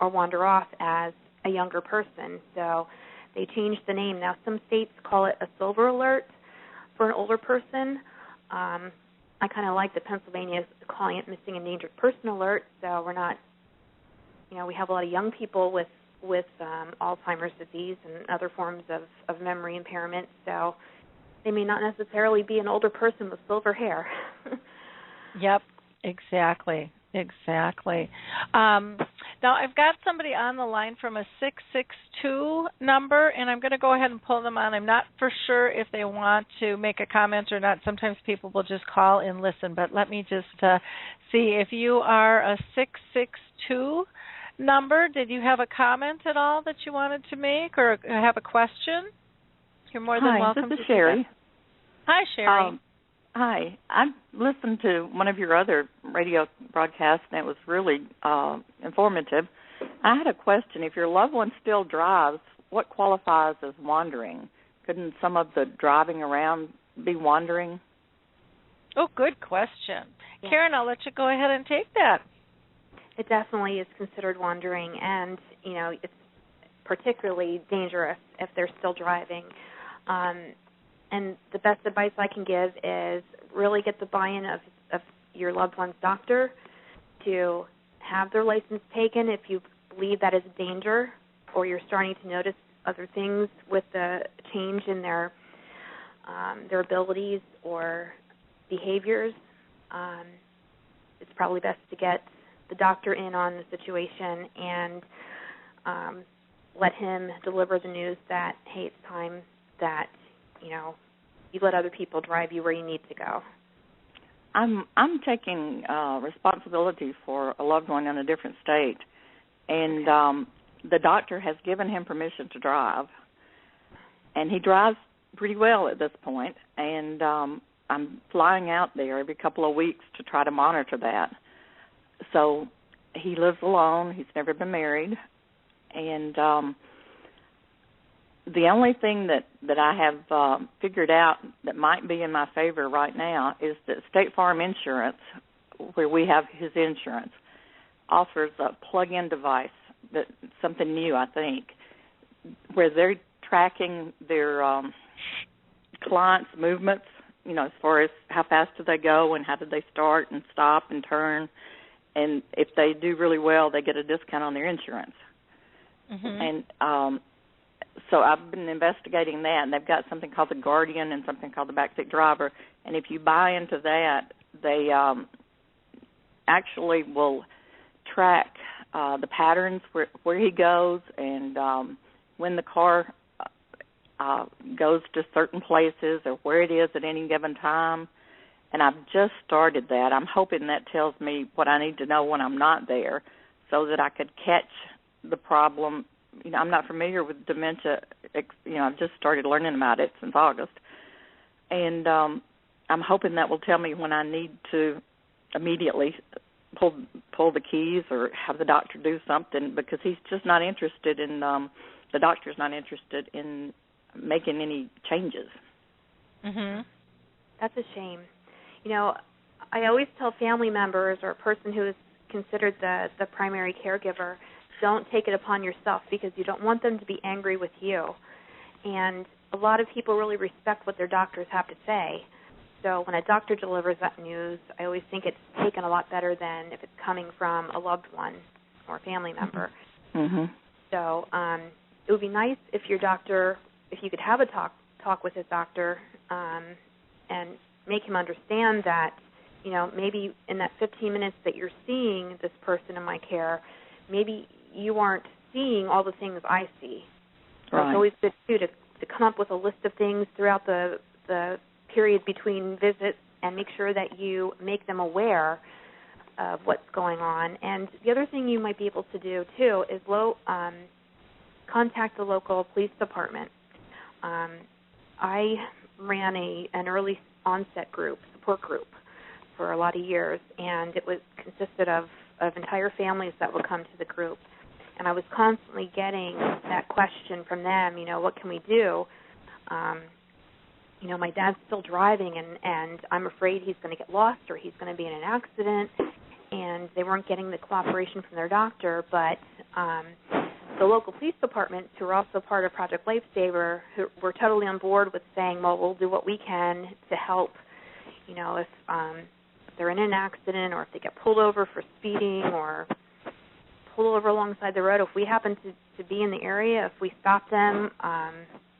or wander off as a younger person. So they changed the name. Now, some states call it a silver alert for an older person. I kind of like that Pennsylvania is calling it Missing Endangered Person Alert, so we're not, we have a lot of young people with Alzheimer's disease and other forms of memory impairment, so they may not necessarily be an older person with silver hair. Yep, exactly. Now, I've got somebody on the line from a 662 number, and I'm going to go ahead and pull them on. I'm not for sure if they want to make a comment or not. Sometimes people will just call and listen, but let me just see. If you are a 662 number, did you have a comment at all that you wanted to make or have a question? You're more than welcome. This is Sherry. Hi, Sherry. Hi. I listened to one of your other radio broadcasts, and it was really informative. I had a question. If your loved one still drives, what qualifies as wandering? Couldn't some of the driving around be wandering? Oh, good question. Yeah. Karen, I'll let you go ahead and take that. It definitely is considered wandering, and, it's particularly dangerous if they're still driving. And the best advice I can give is really get the buy-in of your loved one's doctor to have their license taken if you believe that is a danger or you're starting to notice other things with the change in their abilities or behaviors. It's probably best to get the doctor in on the situation and let him deliver the news that, hey, it's time that, you let other people drive you where you need to go. I'm taking responsibility for a loved one in a different state, and the doctor has given him permission to drive, and he drives pretty well at this point, and I'm flying out there every couple of weeks to try to monitor that. So he lives alone. He's never been married, and the only thing that I have figured out that might be in my favor right now is that State Farm Insurance, where we have his insurance, offers a plug-in device, that something new, I think, where they're tracking their clients' movements, as far as how fast do they go and how did they start and stop and turn. And if they do really well, they get a discount on their insurance. Mm-hmm. And so I've been investigating that, and they've got something called the Guardian and something called the Backseat Driver. And if you buy into that, they actually will track the patterns where he goes and when the car goes to certain places or where it is at any given time. And I've just started that. I'm hoping that tells me what I need to know when I'm not there so that I could catch the problem. I'm not familiar with dementia. I've just started learning about it since August. and I'm hoping that will tell me when I need to immediately pull the keys or have the doctor do something, because he's just not interested in the doctor's not interested in making any changes. Mhm. That's a shame. You know, I always tell family members or a person who is considered the primary caregiver, don't take it upon yourself, because you don't want them to be angry with you. And a lot of people really respect what their doctors have to say. So when a doctor delivers that news, I always think it's taken a lot better than if it's coming from a loved one or a family member. Mm-hmm. So it would be nice if your doctor, if you could have a talk with his doctor and make him understand that, you know, maybe in that 15 minutes that you're seeing this person in my care, maybe you aren't seeing all the things I see. So Right. it's always good, too, to come up with a list of things throughout the period between visits and make sure that you make them aware of what's going on. And the other thing you might be able to do, too, is contact the local police department. I ran an early onset support group, for a lot of years, and it consisted of entire families that would come to the group. And I was constantly getting that question from them, you know, what can we do? You know, my dad's still driving, and I'm afraid he's going to get lost or he's going to be in an accident. And they weren't getting the cooperation from their doctor, but the local police departments, who are also part of Project Lifesaver, who were totally on board with saying, well, we'll do what we can to help, you know, if they're in an accident or if they get pulled over for speeding or pulled over alongside the road. If we happen to be in the area, if we stop them,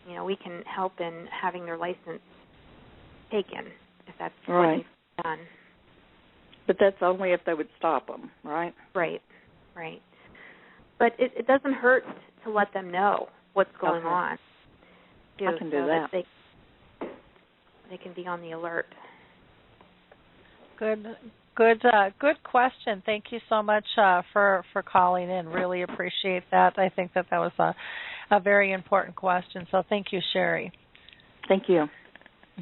you know, we can help in having their license taken, if that's right. what they've done. But that's only if they would stop them, right? Right. But it doesn't hurt to let them know what's going on. Too, I can do that. They can be on the alert. Good question. Thank you so much for calling in. Really appreciate that. I think that was a very important question. So thank you, Sherry. Thank you.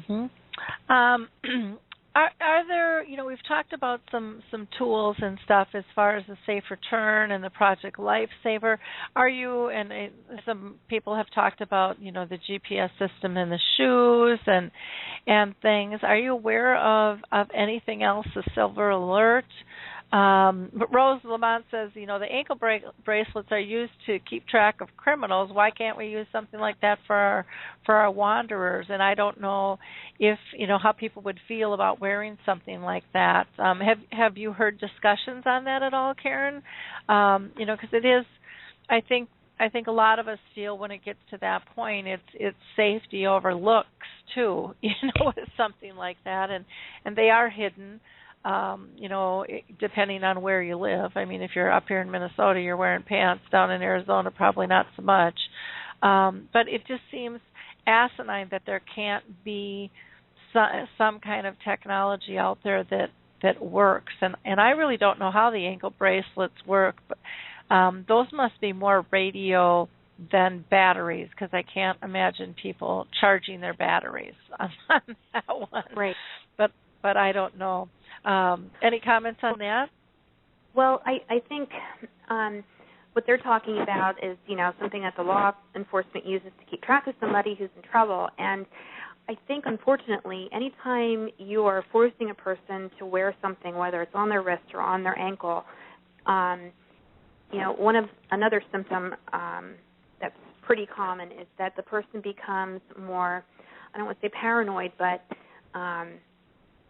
Mm-hmm. Are there, you know, we've talked about some tools and stuff as far as the Safe Return and the Project Lifesaver. Are you, and some people have talked about, you know, the GPS system in the shoes and things. Are you aware of anything else, the Silver Alert? Rose Lamont says, you know, the ankle bracelets are used to keep track of criminals. Why can't we use something like that for our wanderers? And I don't know if, you know, how people would feel about wearing something like that. Have you heard discussions on that at all, Karen? You know, because it is, I think a lot of us feel when it gets to that point, it's safety over looks too, you know, with something like that, and they are hidden. You know, depending on where you live. I mean, if you're up here in Minnesota, you're wearing pants. Down in Arizona, probably not so much. But it just seems asinine that there can't be some kind of technology out there that works. And I really don't know how the ankle bracelets work, but those must be more radio than batteries, because I can't imagine people charging their batteries on that one. Right. But I don't know. Any comments on that? Well, I think what they're talking about is, you know, something that the law enforcement uses to keep track of somebody who's in trouble. And I think, unfortunately, anytime you are forcing a person to wear something, whether it's on their wrist or on their ankle, you know, another symptom that's pretty common is that the person becomes more, I don't want to say paranoid, but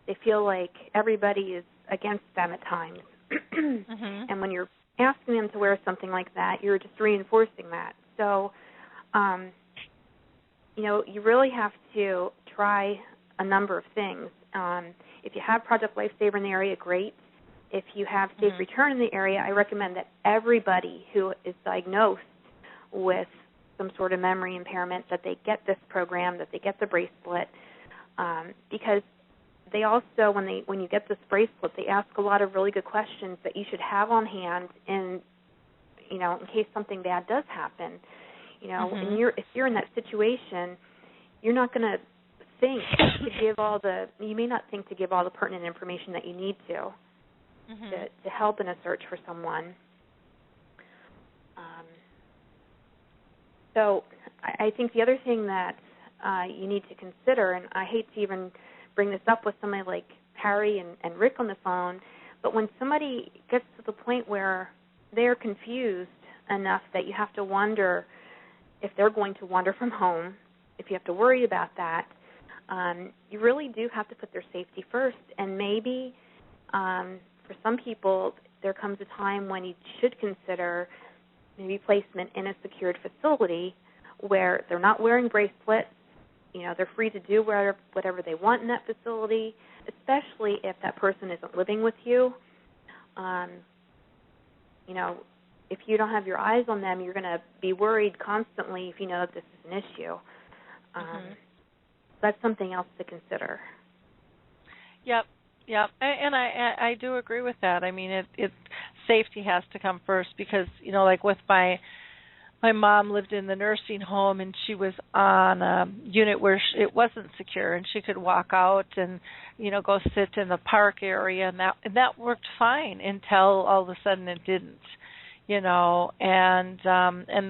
they feel like everybody is against them at times. Mm-hmm. And when you're asking them to wear something like that, you're just reinforcing that. So, you know, you really have to try a number of things. If you have Project Lifesaver in the area, great. If you have Safe Return in the area, I recommend that everybody who is diagnosed with some sort of memory impairment, that they get this program, that they get the bracelet, because they also, when you get this bracelet, they ask a lot of really good questions that you should have on hand in case something bad does happen. You know, and if you're in that situation, you're not going to think to give all the pertinent information that you need to help in a search for someone. So I think the other thing that you need to consider, and I hate to even bring this up with somebody like Harry and Rick on the phone, but when somebody gets to the point where they're confused enough that you have to wonder if they're going to wander from home, if you have to worry about that, you really do have to put their safety first. And maybe for some people there comes a time when you should consider maybe placement in a secured facility where they're not wearing bracelets. They're free to do whatever they want in that facility, especially if that person isn't living with you. If you don't have your eyes on them, you're going to be worried constantly if you know that this is an issue. That's something else to consider. Yep. And I do agree with that. I mean, it safety has to come first because, like with my mom lived in the nursing home and she was on a unit where it wasn't secure and she could walk out and, go sit in the park area and that worked fine until all of a sudden it didn't, and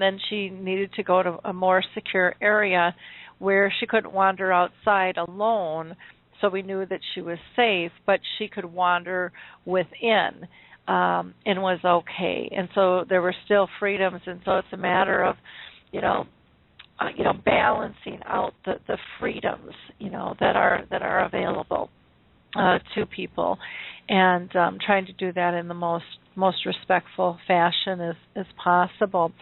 then she needed to go to a more secure area where she couldn't wander outside alone. So we knew that she was safe, but she could wander within and was okay. And so there were still freedoms, and so it's a matter of, balancing out the freedoms, that are available to people, and trying to do that in the most respectful fashion as possible.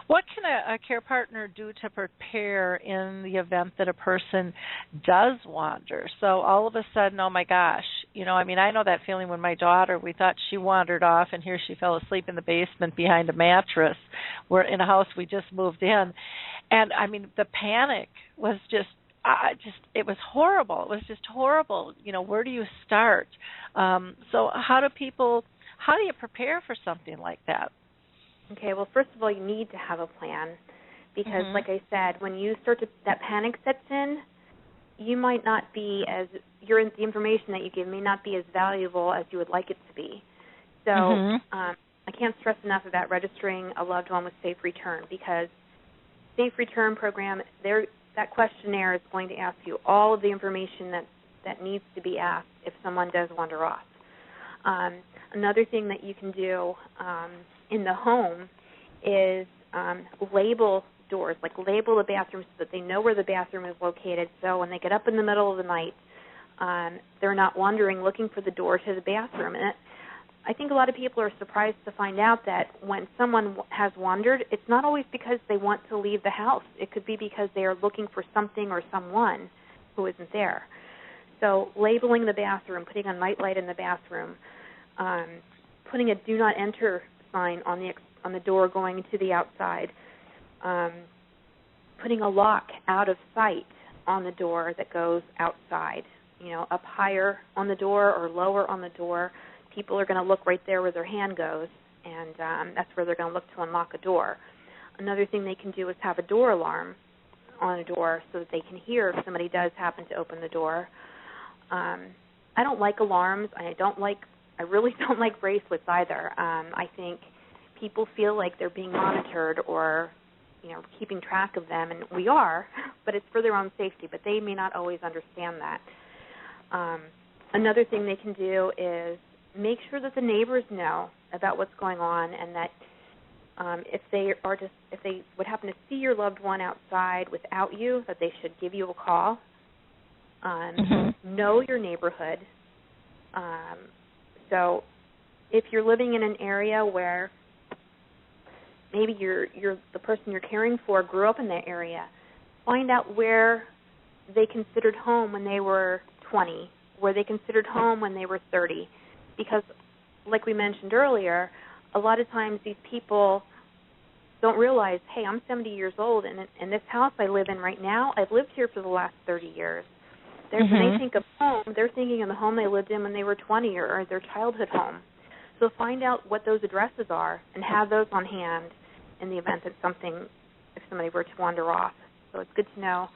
What can a care partner do to prepare in the event that a person does wander? So all of a sudden, oh my gosh, I know that feeling when my daughter, we thought she wandered off and here she fell asleep in the basement behind a mattress. We're in a house we just moved in. And the panic was it was horrible. It was just horrible. Where do you start? So how do you prepare for something like that? Okay, well, first of all, you need to have a plan because, like I said, when you that panic sets in, you might not be the information that you give may not be as valuable as you would like it to be. So I can't stress enough about registering a loved one with Safe Return because Safe Return program, that questionnaire is going to ask you all of the information that needs to be asked if someone does wander off. Another thing that you can do in the home is label doors, like label the bathroom so that they know where the bathroom is located. So when they get up in the middle of the night, they're not wandering looking for the door to the bathroom. And I think a lot of people are surprised to find out that when someone has wandered, it's not always because they want to leave the house. It could be because they are looking for something or someone who isn't there. So labeling the bathroom, putting a nightlight in the bathroom, putting a do not enter sign on the door going to the outside, putting a lock out of sight on the door that goes outside, up higher on the door or lower on the door. People are going to look right there where their hand goes, and that's where they're going to look to unlock a door. Another thing they can do is have a door alarm on a door so that they can hear if somebody does happen to open the door. I don't like alarms. I really don't like bracelets either. I think people feel like they're being monitored or, keeping track of them, and we are, but it's for their own safety, but they may not always understand that. Another thing they can do is make sure that the neighbors know about what's going on and that if they would happen to see your loved one outside without you, that they should give you a call. Know your neighborhood. So if you're living in an area where maybe the person you're caring for grew up in that area, find out where they considered home when they were 20, where they considered home when they were 30. Because, like we mentioned earlier, a lot of times these people don't realize, hey, I'm 70 years old, and in this house I live in right now, I've lived here for the last 30 years. When they think of home, they're thinking of the home they lived in when they were 20 or their childhood home. So find out what those addresses are and have those on hand in the event that if somebody were to wander off. So it's good to know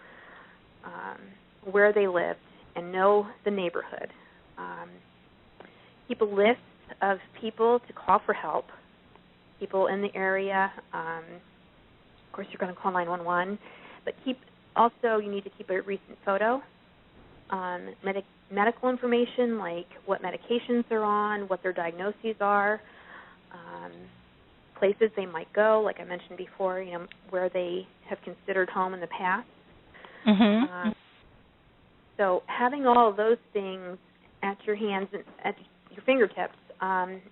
where they lived and know the neighborhood. Keep a list of people to call for help, people in the area. Of course, you're going to call 911, but you need to keep a recent photo, medical information like what medications they're on, what their diagnoses are, places they might go, like I mentioned before, where they have considered home in the past. Mm-hmm. So having all of those things at your hands and at your fingertips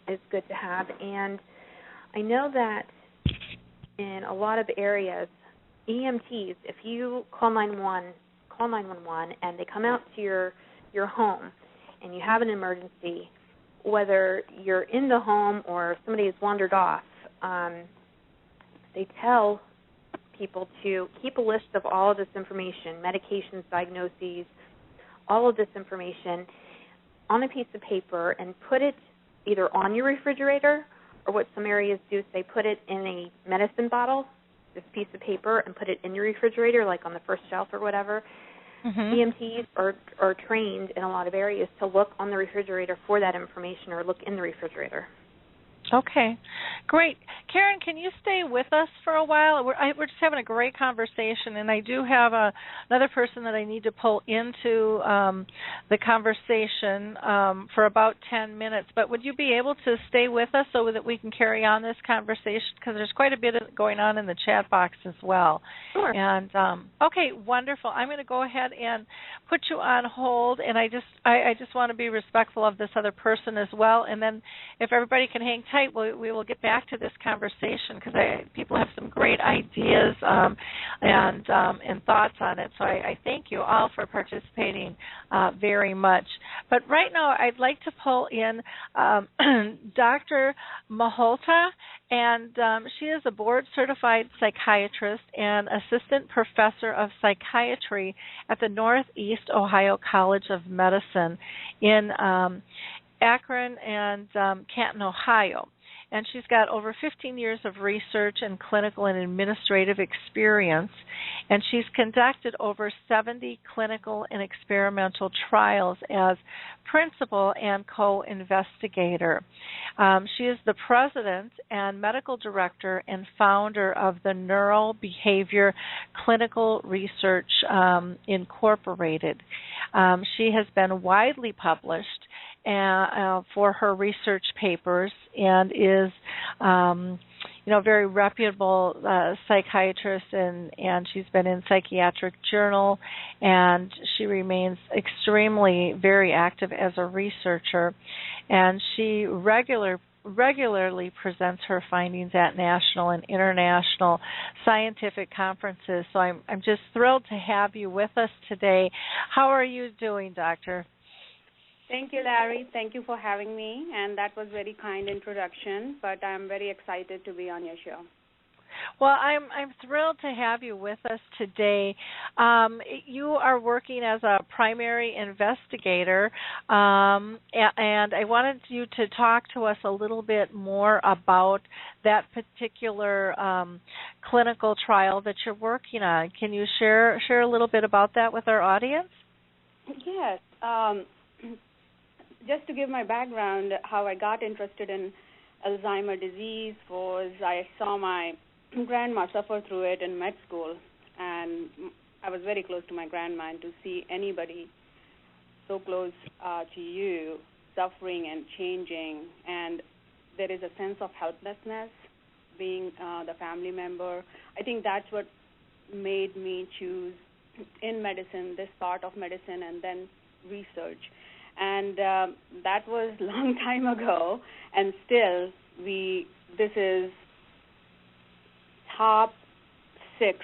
is good to have. And I know that in a lot of areas, EMTs, if you call 911 and they come out to your home and you have an emergency, whether you're in the home or somebody has wandered off, they tell people to keep a list of all of this information, medications, diagnoses, all of this information on a piece of paper and put it either on your refrigerator, or what some areas do is they put it in a medicine bottle, this piece of paper, and put it in your refrigerator, like on the first shelf or whatever. Mm-hmm. EMTs are trained in a lot of areas to look on the refrigerator for that information or look in the refrigerator. Okay, great. Karen, can you stay with us for a while? We're just having a great conversation, and I do have another person that I need to pull into the conversation for about 10 minutes. But would you be able to stay with us so that we can carry on this conversation? Because there's quite a bit going on in the chat box as well. Sure. And okay, wonderful. I'm going to go ahead and put you on hold, and I just want to be respectful of this other person as well. And then if everybody can hang tight, we will get back to this conversation because people have some great ideas and thoughts on it. So I thank you all for participating very much. But right now, I'd like to pull in Dr. Malhotra, and she is a board-certified psychiatrist and assistant professor of psychiatry at the Northeast Ohio College of Medicine in Akron-Canton, Ohio. And she's got over 15 years of research and clinical and administrative experience, and she's conducted over 70 clinical and experimental trials as principal and co-investigator. She is the president and medical director and founder of the Neuro-Behavioral Clinical Research Incorporated. She has been widely published for her research papers and is very reputable psychiatrist, and she's been in Psychiatric Journal, and she remains extremely very active as a researcher, and she regularly presents her findings at national and international scientific conferences. So I'm just thrilled to have you with us today. How are you doing, Doctor? Thank you, Larry. Thank you for having me, and that was very kind introduction, but I'm very excited to be on your show. Well, I'm thrilled to have you with us today. You are working as a primary investigator, and I wanted you to talk to us a little bit more about that particular clinical trial that you're working on. Can you share a little bit about that with our audience? Yes. Just to give my background, how I got interested in Alzheimer's disease was I saw my grandma suffer through it in med school, and I was very close to my grandma, and to see anybody so close to you suffering and changing, and there is a sense of helplessness being the family member. I think that's what made me choose in medicine, this part of medicine, and then research. And that was a long time ago, and still this is top 6th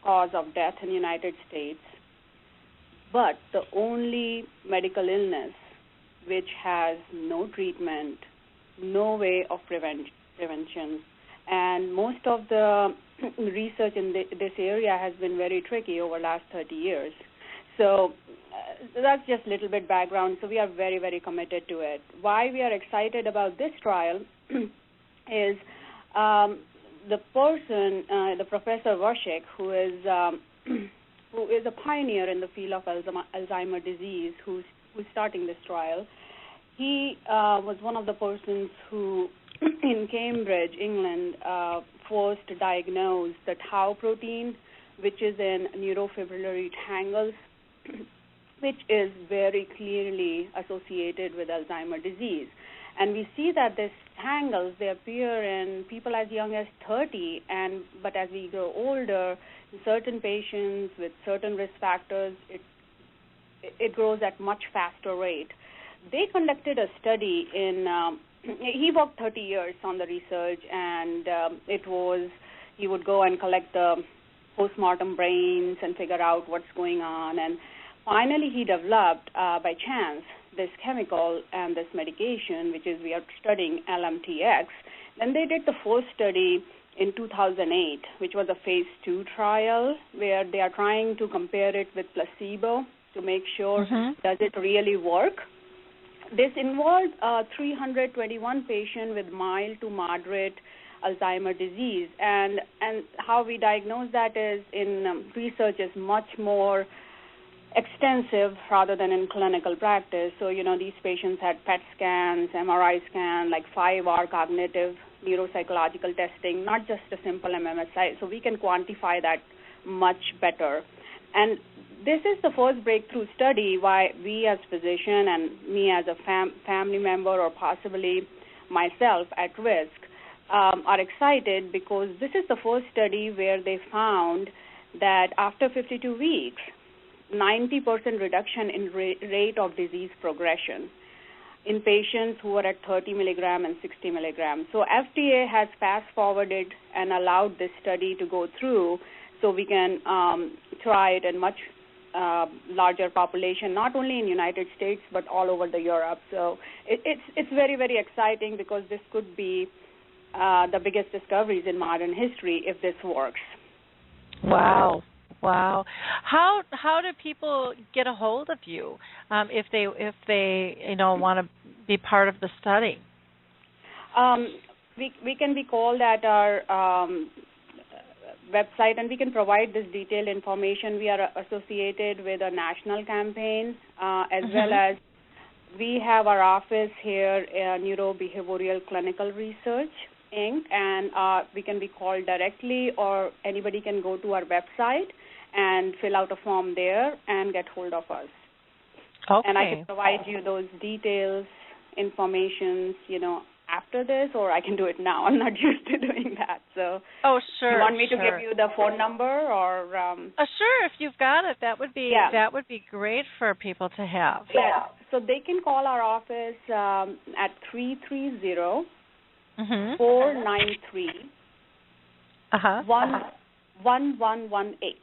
cause of death in the United States, but the only medical illness which has no treatment, no way of prevention, and most of the research in this area has been very tricky over the last 30 years. So that's just a little bit background. So we are very, very committed to it. Why we are excited about this trial is the person, the Professor Washik, who is who is a pioneer in the field of Alzheimer's disease, who's starting this trial. He was one of the persons who, in Cambridge, England, first diagnosed the tau protein, which is in neurofibrillary tangles, which is very clearly associated with Alzheimer's disease. And we see that these tangles, they appear in people as young as 30, but as we grow older, in certain patients with certain risk factors, it grows at much faster rate. They conducted a study he worked 30 years on the research, and he would go and collect the postmortem brains and figure out what's going on. And finally, he developed, by chance, this chemical and this medication, which is we are studying LMTX. And they did the first study in 2008, which was a phase 2 trial, where they are trying to compare it with placebo to make sure does it really work. This involved 321 patients with mild to moderate Alzheimer's disease, and how we diagnose that is in research is much more extensive rather than in clinical practice. So, these patients had PET scans, MRI scan, like 5-hour cognitive neuropsychological testing, not just a simple MMSI. So we can quantify that much better. And this is the first breakthrough study why we as physician and me as a family member or possibly myself at risk are excited, because this is the first study where they found that after 52 weeks, 90% reduction in rate of disease progression in patients who are at 30 milligram and 60 milligrams. So FDA has fast-forwarded and allowed this study to go through so we can try it in much larger population, not only in the United States, but all over the Europe. So it's very, very exciting, because this could be the biggest discoveries in modern history if this works. Wow. How do people get a hold of you if they want to be part of the study? We can be called at our website, and we can provide this detailed information. We are associated with a national campaign, as well as we have our office here, Neuro-Behavioral Clinical Research, Inc., and we can be called directly, or anybody can go to our website and fill out a form there and get hold of us. Okay. And I can provide you those details, information, after this, or I can do it now. I'm not used to doing that. So, sure. You want me to give you the phone number, or? Sure. If you've got it, that would be great for people to have. Yeah. So they can call our office at 330 493 1118.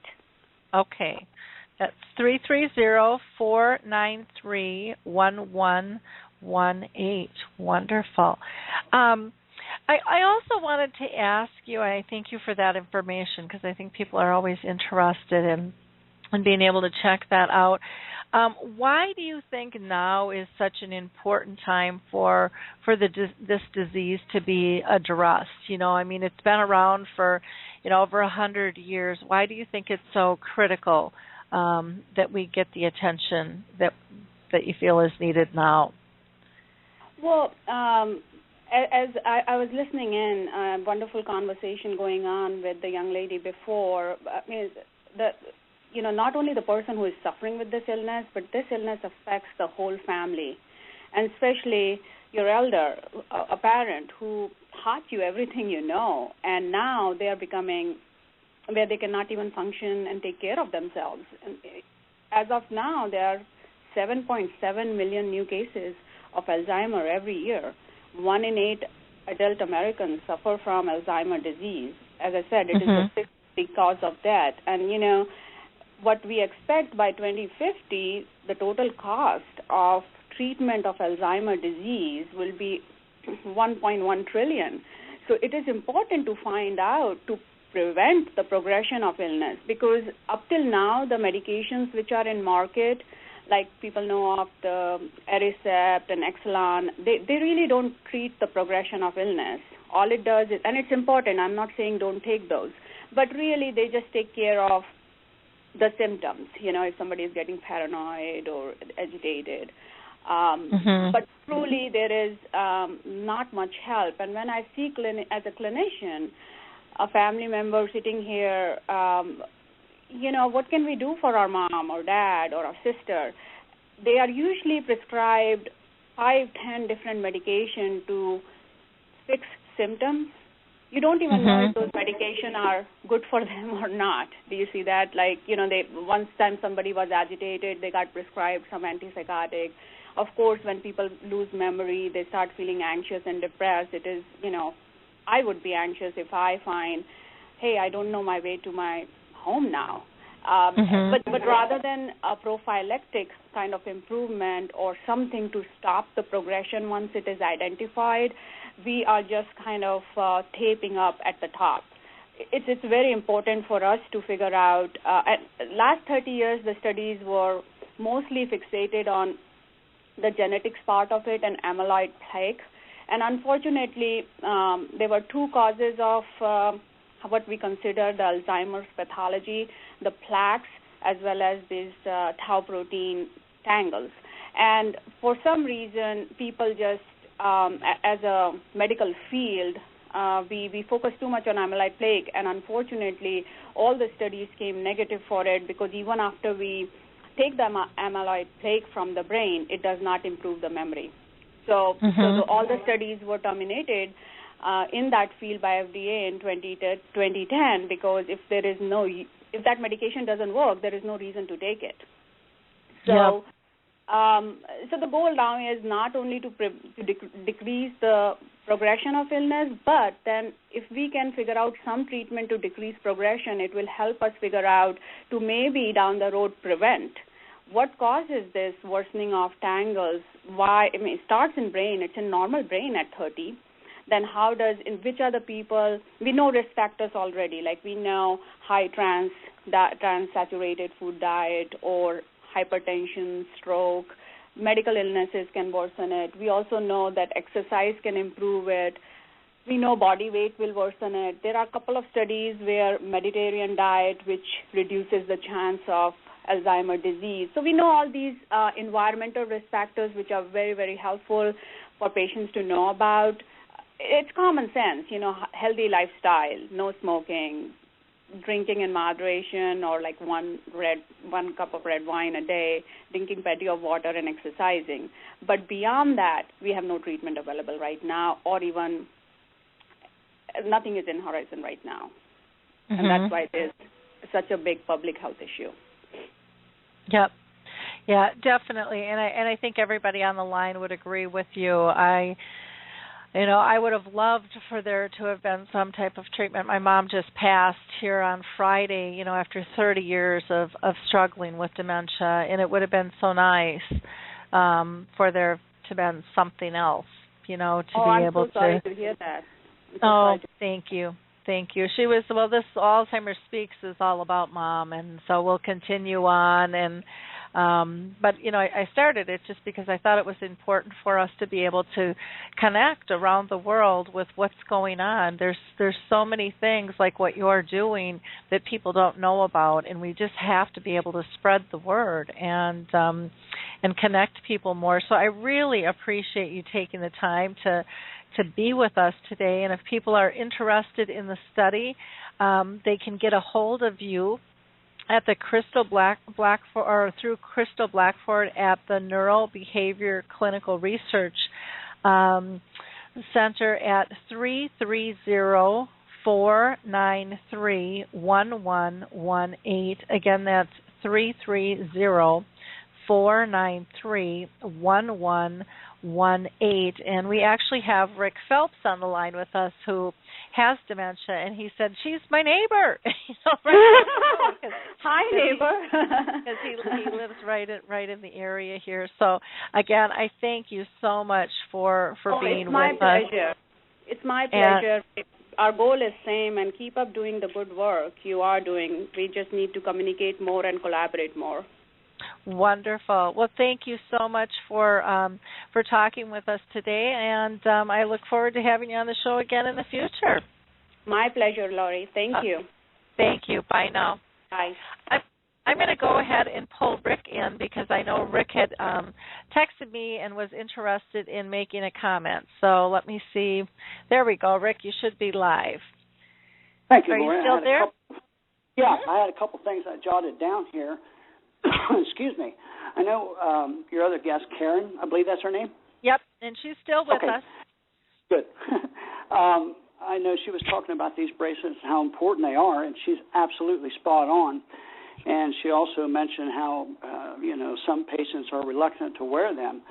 Okay. That's 330-493-1118. Wonderful. I also wanted to ask you, and I thank you for that information, because I think people are always interested in being able to check that out. Why do you think now is such an important time for this disease to be addressed? It's been around for over 100 years. Why do you think it's so critical that we get the attention that you feel is needed now? Well, as I was listening in, a wonderful conversation going on with the young lady before. Not only the person who is suffering with this illness, but this illness affects the whole family, and especially your elder, a parent who taught you everything you know, and now they are becoming where they cannot even function and take care of themselves. And as of now, there are 7.7 million new cases of Alzheimer every year. 1 in 8 adult Americans suffer from Alzheimer's disease. As I said, it is the sixth big cause of death. And, what we expect by 2050, the total cost of treatment of Alzheimer's disease will be 1.1 trillion. So it is important to find out to prevent the progression of illness, because up till now, the medications which are in market, like people know of the Aricept and Exelon, they really don't treat the progression of illness. All it does is, and it's important, I'm not saying don't take those, but really they just take care of the symptoms, if somebody is getting paranoid or agitated. But truly there is not much help. And when I see as a clinician, a family member sitting here, what can we do for our mom or dad or our sister? They are usually prescribed 5-10 different medications to fix symptoms. You don't even know if those medications are good for them or not. Do you see that? Like, once time somebody was agitated, they got prescribed some antipsychotic. Of course, when people lose memory, they start feeling anxious and depressed. It is, I would be anxious if I find, hey, I don't know my way to my home now. But rather than a prophylactic kind of improvement or something to stop the progression once it is identified, we are just kind of taping up at the top. It's very important for us to figure out. Last 30 years, the studies were mostly fixated on the genetics part of it and amyloid plaque. And unfortunately, there were two causes of what we consider the Alzheimer's pathology, the plaques as well as these tau protein tangles. And for some reason, people just, as a medical field, we focus too much on amyloid plaque, and unfortunately, all the studies came negative for it because even after we take the amyloid plaque from the brain, it does not improve the memory. So all the studies were terminated in that field by FDA in 2010 because if that medication doesn't work, there is no reason to take it. So, so the goal now is not only to decrease the progression of illness, but then if we can figure out some treatment to decrease progression, it will help us figure out to maybe down the road prevent. What causes this worsening of tangles? Why? I mean, it starts in brain. It's in normal brain at 30. Then which are the people, we know risk factors already, like we know high trans-saturated food diet or hypertension, stroke, medical illnesses can worsen it. We also know that exercise can improve it. We know body weight will worsen it. There are a couple of studies where Mediterranean diet, which reduces the chance of Alzheimer's disease. So we know all these environmental risk factors which are very, very helpful for patients to know about. It's common sense, healthy lifestyle, no smoking, drinking in moderation or like one cup of red wine a day, drinking plenty of water and exercising. But beyond that, we have no treatment available right now or even nothing is in horizon right now. And that's why it is such a big public health issue. Yep. Yeah, definitely. And I think everybody on the line would agree with you. I would have loved for there to have been some type of treatment. My mom just passed here on Friday, after 30 years of struggling with dementia, and it would have been so nice for there to have been something else, to be able to. I'm so sorry to hear that. Thank you. Thank you. She was, this Alzheimer's Speaks is all about Mom, and so we'll continue on. And but, I started it just because I thought it was important for us to be able to connect around the world with what's going on. There's so many things like what you're doing that people don't know about, and we just have to be able to spread the word and connect people more. So I really appreciate you taking the time to be with us today. And if people are interested in the study, they can get a hold of you at the Blackford or through Crystal Blackford at the Neuro-Behavioral Clinical Research Center at 330-493-1118. Again, that's 330-493-1118. And we actually have Rick Phelps on the line with us who has dementia, and he said, she's my neighbor. Hi, neighbor. Because he lives right in the area here. So, again, I thank you so much for being with us. It's my pleasure. It's my pleasure. Our goal is same, and keep up doing the good work you are doing. We just need to communicate more and collaborate more. Wonderful. Well, thank you so much for talking with us today, and I look forward to having you on the show again in the future. My pleasure, Laurie. Thank you. Thank you. Bye now. Bye. I'm going to go ahead and pull Rick in because I know Rick had texted me and was interested in making a comment. So let me see. There we go. Rick, you should be live. Thank you, Are Lori. you still there? I had a couple things I jotted down here. Excuse me. I know your other guest, Karen, I believe that's her name? Yep, and she's still with us. Good. I know she was talking about these bracelets and how important they are, and she's absolutely spot on. And she also mentioned how, some patients are reluctant to wear them.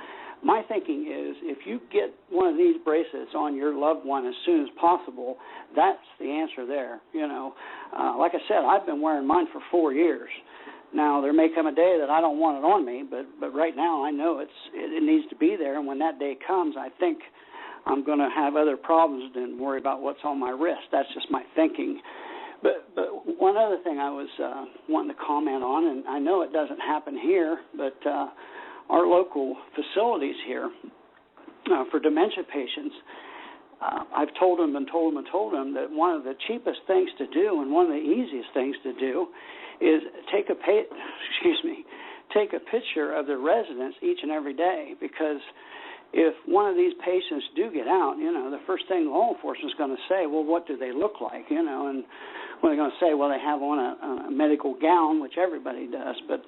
My thinking is if you get one of these bracelets on your loved one as soon as possible, that's the answer there. Like I said, I've been wearing mine for 4 years. Now, there may come a day that I don't want it on me, but right now I know it needs to be there, and when that day comes, I think I'm going to have other problems than worry about what's on my wrist. That's just my thinking. But one other thing I was wanting to comment on, and I know it doesn't happen here, but our local facilities here for dementia patients, I've told them that one of the cheapest things to do and one of the easiest things to do is take a picture of their residents each and every day, because if one of these patients do get out, the first thing law enforcement is going to say, well, what do they look like, and what they're going to say, well, they have on a medical gown, which everybody does, but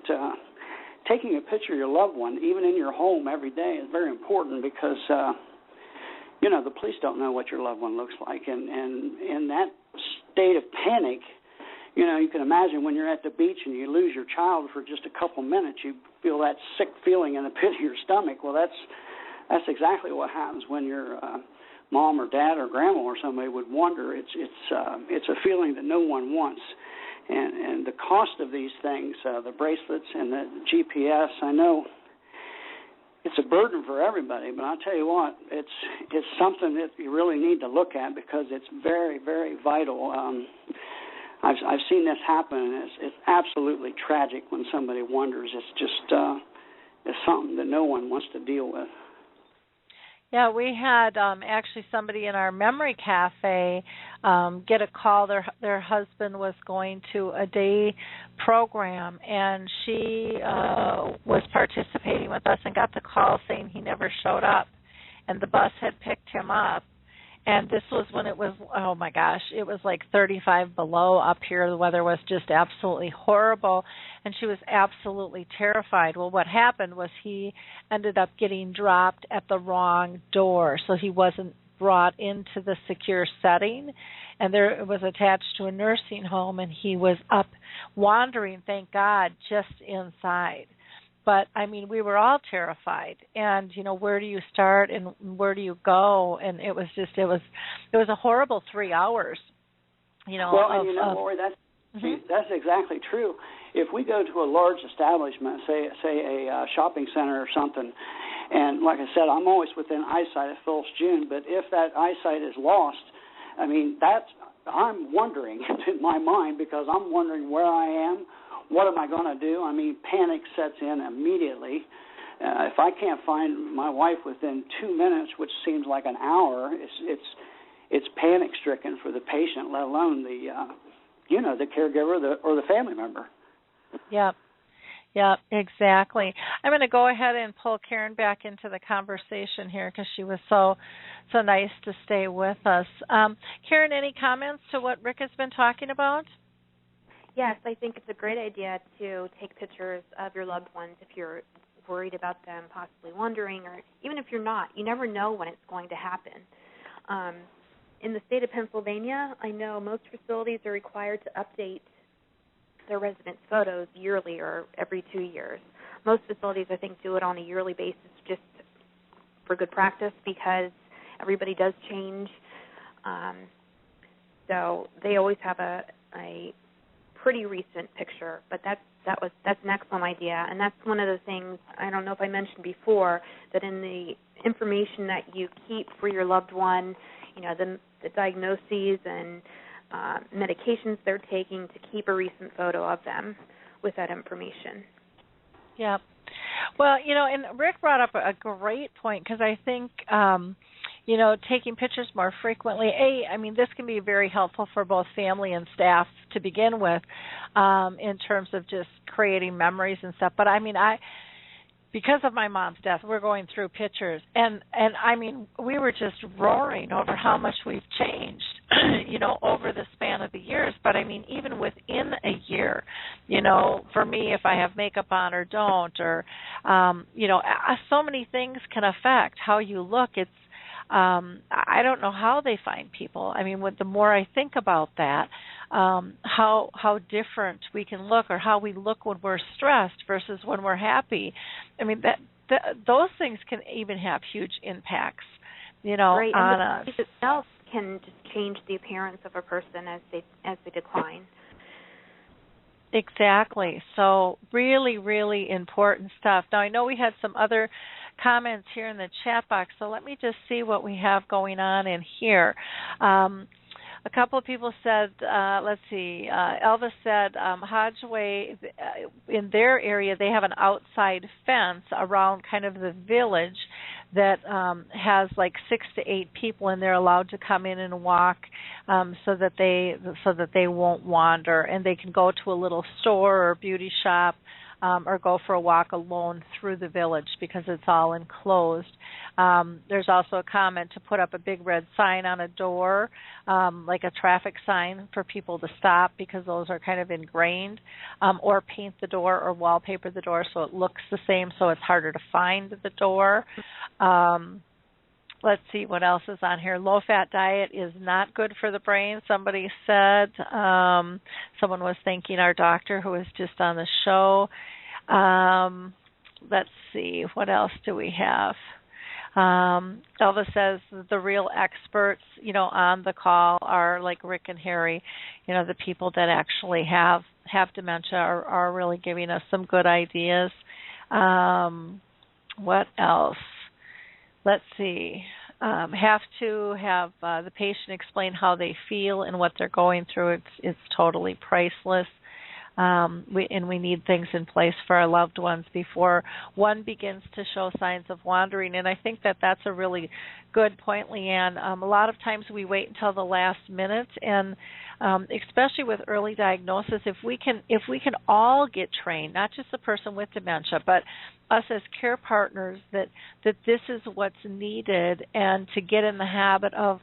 taking a picture of your loved one, even in your home every day, is very important because, the police don't know what your loved one looks like, and in that state of panic, you can imagine when you're at the beach and you lose your child for just a couple minutes, you feel that sick feeling in the pit of your stomach. Well, that's exactly what happens when your mom or dad or grandma or somebody would wonder. It's a feeling that no one wants. And the cost of these things, the bracelets and the GPS, I know it's a burden for everybody, but I'll tell you what, it's something that you really need to look at because it's very, very vital. I've seen this happen, and it's absolutely tragic when somebody wonders. It's just it's something that no one wants to deal with. Yeah, we had actually somebody in our memory cafe get a call. Their husband was going to a day program, and she was participating with us and got the call saying he never showed up, and the bus had picked him up. And this was when it was, oh my gosh, it was like 35 below up here. The weather was just absolutely horrible, and she was absolutely terrified. Well, what happened was he ended up getting dropped at the wrong door, so he wasn't brought into the secure setting, and it was attached to a nursing home, and he was up wandering, thank God, just inside. But, I mean, we were all terrified. And, where do you start and where do you go? And it was a horrible 3 hours, Lori, that's exactly true. If we go to a large establishment, say a shopping center or something, and like I said, I'm always within eyesight of Phyllis June, but if that eyesight is lost, I mean, I'm wondering in my mind because I'm wondering where I am. What am I going to do? I mean, panic sets in immediately. If I can't find my wife within 2 minutes, which seems like an hour, it's panic-stricken for the patient, let alone the caregiver or the family member. Yeah, exactly. I'm going to go ahead and pull Karen back into the conversation here because she was so nice to stay with us. Karen, any comments to what Rick has been talking about? Yes, I think it's a great idea to take pictures of your loved ones if you're worried about them possibly wandering, or even if you're not. You never know when it's going to happen. In the state of Pennsylvania, I know most facilities are required to update their residents' photos yearly or every 2 years. Most facilities, I think, do it on a yearly basis just for good practice because everybody does change. So they always have a pretty recent picture, but that's an excellent idea, and that's one of the things, I don't know if I mentioned before, that in the information that you keep for your loved one, the diagnoses and medications they're taking, to keep a recent photo of them with that information. Yeah. Well, and Rick brought up a great point because I think, taking pictures more frequently. I mean, this can be very helpful for both family and staff to begin with, in terms of just creating memories and stuff. But I mean, because of my mom's death, we're going through pictures, and I mean, we were just roaring over how much we've changed, over the span of the years. But I mean, even within a year, for me, if I have makeup on or don't, or so many things can affect how you look. It's I don't know how they find people. I mean, the more I think about that, how different we can look, or how we look when we're stressed versus when we're happy. I mean, those things can even have huge impacts, right. on us. us. It itself can just change the appearance of a person as they decline. Exactly. So really, really important stuff. Now, I know we had some other comments here in the chat box, so let me just see what we have going on in here. A couple of people said, let's see, Elvis said Hodgeway, in their area, they have an outside fence around kind of the village that has like 6 to 8 people, and they're allowed to come in and walk so that they won't wander, and they can go to a little store or beauty shop, or go for a walk alone through the village because it's all enclosed. There's also a comment to put up a big red sign on a door, like a traffic sign for people to stop, because those are kind of ingrained, or paint the door or wallpaper the door so it looks the same, so it's harder to find the door. Let's see what else is on here. Low-fat diet is not good for the brain, somebody said. Someone was thanking our doctor who was just on the show. Let's see. What else do we have? Elvis says the real experts, on the call are like Rick and Harry, the people that actually have dementia are really giving us some good ideas. What else? Let's see. Have to have the patient explain how they feel and what they're going through. It's totally priceless. We need things in place for our loved ones before one begins to show signs of wandering. And I think that's a really good point, Leanne. A lot of times we wait until the last minute, and especially with early diagnosis, if we can all get trained, not just the person with dementia, but us as care partners, that this is what's needed, and to get in the habit of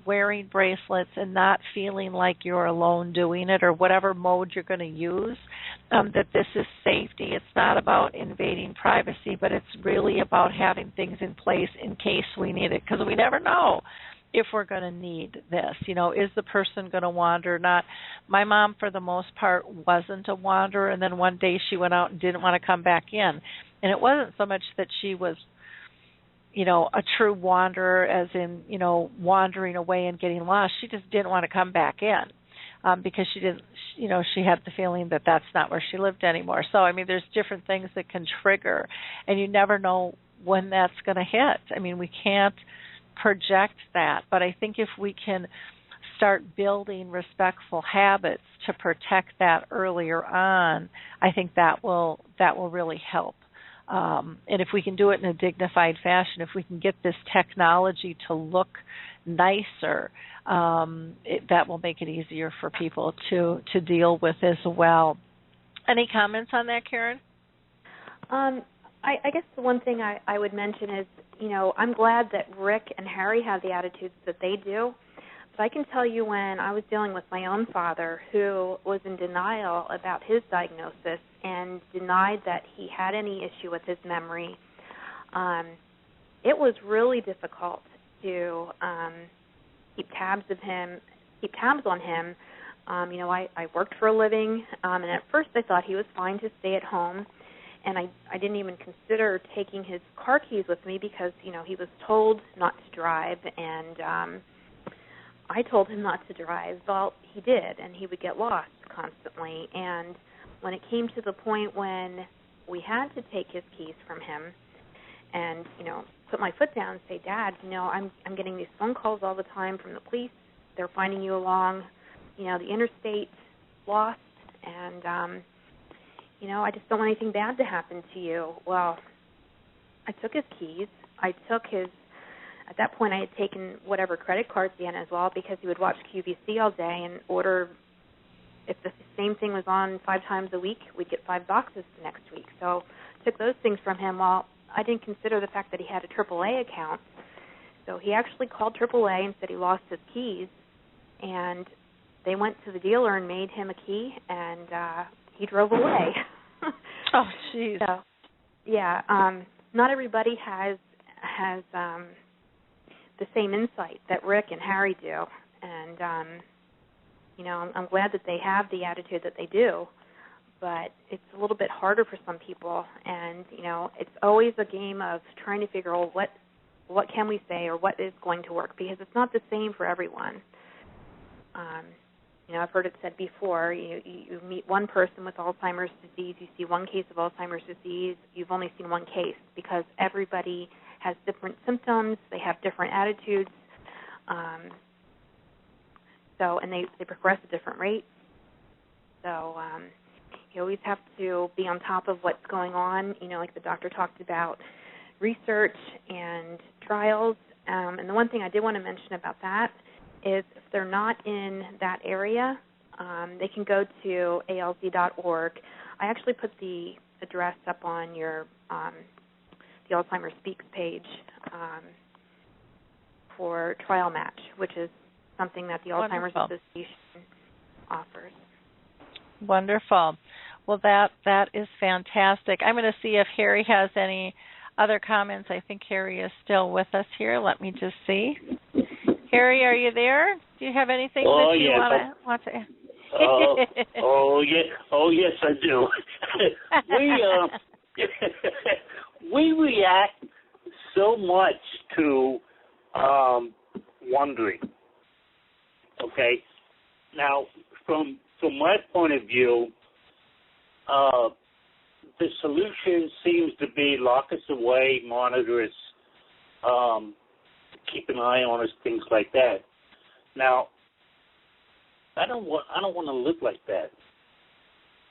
wearing bracelets and not feeling like you're alone doing it, or whatever mode you're going to use, that this is safety. It's not about invading privacy, but it's really about having things in place in case we need it, because we never know if we're going to need this. Is the person going to wander or not? My mom, for the most part, wasn't a wanderer, and then one day she went out and didn't want to come back in. And it wasn't so much that she was, a true wanderer, as in, wandering away and getting lost. She just didn't want to come back in because she didn't, she had the feeling that that's not where she lived anymore. So, I mean, there's different things that can trigger, and you never know when that's going to hit. I mean, we can't project that, but I think if we can start building respectful habits to protect that earlier on, I think that will really help. And if we can do it in a dignified fashion, if we can get this technology to look nicer, that will make it easier for people to deal with as well. Any comments on that, Karen? I guess the one thing I would mention is, I'm glad that Rick and Harry have the attitudes that they do. But I can tell you, when I was dealing with my own father, who was in denial about his diagnosis and denied that he had any issue with his memory, it was really difficult to keep tabs on him. I worked for a living, and at first I thought he was fine to stay at home. And I didn't even consider taking his car keys with me because, he was told not to drive, and I told him not to drive. Well, he did, and he would get lost constantly. And when it came to the point when we had to take his keys from him and, put my foot down and say, Dad, I'm getting these phone calls all the time from the police. They're finding you along, the interstate, lost, and I just don't want anything bad to happen to you. Well, I took his keys. I took his at that point I had taken whatever credit cards he had as well, because he would watch QVC all day and order, if the same thing was on 5 times a week, we'd get 5 boxes the next week. So I took those things from him. While I didn't consider the fact that he had a AAA account. So he actually called AAA and said he lost his keys, and they went to the dealer and made him a key, and he drove away. Oh, jeez. So, yeah, not everybody has the same insight that Rick and Harry do, and I'm glad that they have the attitude that they do, but it's a little bit harder for some people, and it's always a game of trying to figure out what can we say or what is going to work, because it's not the same for everyone. I've heard it said before, you meet one person with Alzheimer's disease, you see one case of Alzheimer's disease, you've only seen one case, because everybody has different symptoms, they have different attitudes, and they progress at different rates. So you always have to be on top of what's going on, like the doctor talked about, research and trials. And the one thing I did want to mention about that is if they're not in that area, they can go to alz.org. I actually put the address up on your the Alzheimer's Speaks page for Trial Match, which is something that the Alzheimer's Association offers. Wonderful. Well, that is fantastic. I'm going to see if Harry has any other comments. I think Harry is still with us here. Let me just see. Harry, are you there? Do you have anything that you want to add? Yes, I do. We react so much to wondering. Okay, now from my point of view, the solution seems to be lock us away, monitor us, keep an eye on us, things like that. Now, I don't want to live like that.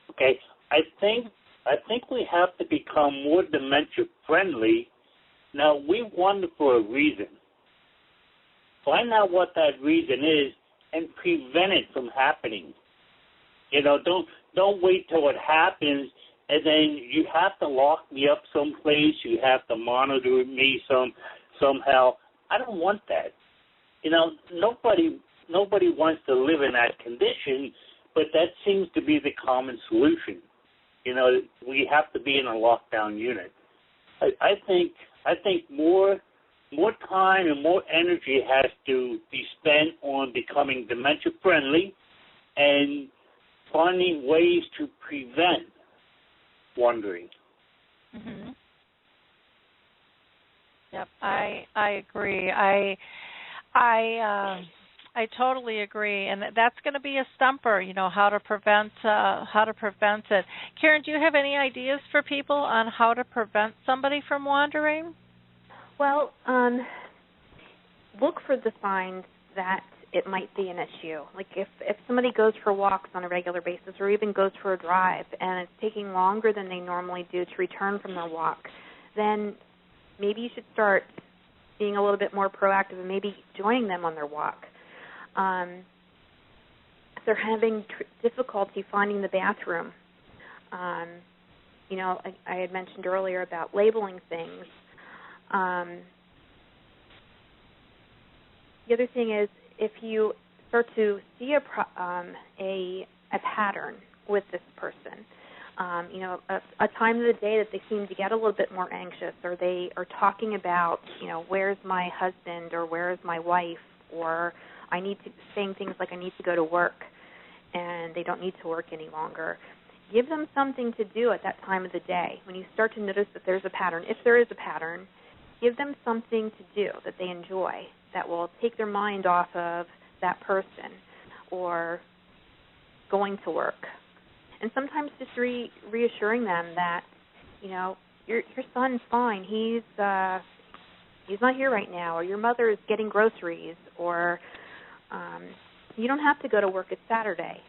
Okay, I think we have to become more dementia friendly. Now, we wonder for a reason. Find out what that reason is and prevent it from happening. Don't wait till it happens and then you have to lock me up someplace. You have to monitor me somehow. I don't want that. Nobody wants to live in that condition, but that seems to be the common solution. We have to be in a lockdown unit. I think more time and more energy has to be spent on becoming dementia friendly and finding ways to prevent wandering. Mm-hmm. Yep, I agree. I totally agree, and that's going to be a stumper. How to prevent it. Karen, do you have any ideas for people on how to prevent somebody from wandering? Well, look for the signs that it might be an issue. Like if somebody goes for walks on a regular basis or even goes for a drive and it's taking longer than they normally do to return from their walk, then maybe you should start being a little bit more proactive and maybe joining them on their walk. If they're having difficulty finding the bathroom, I had mentioned earlier about labeling things. The other thing is if you start to see a pattern with this person, a time of the day that they seem to get a little bit more anxious, or they are talking about, where's my husband or where's my wife, or saying things like I need to go to work and they don't need to work any longer. Give them something to do at that time of the day. When you start to notice that there's a pattern, if there is a pattern, give them something to do that they enjoy that will take their mind off of that person or going to work. And sometimes just reassuring them that, your son's fine. He's not here right now, or your mother is getting groceries, or you don't have to go to work. It's Saturday.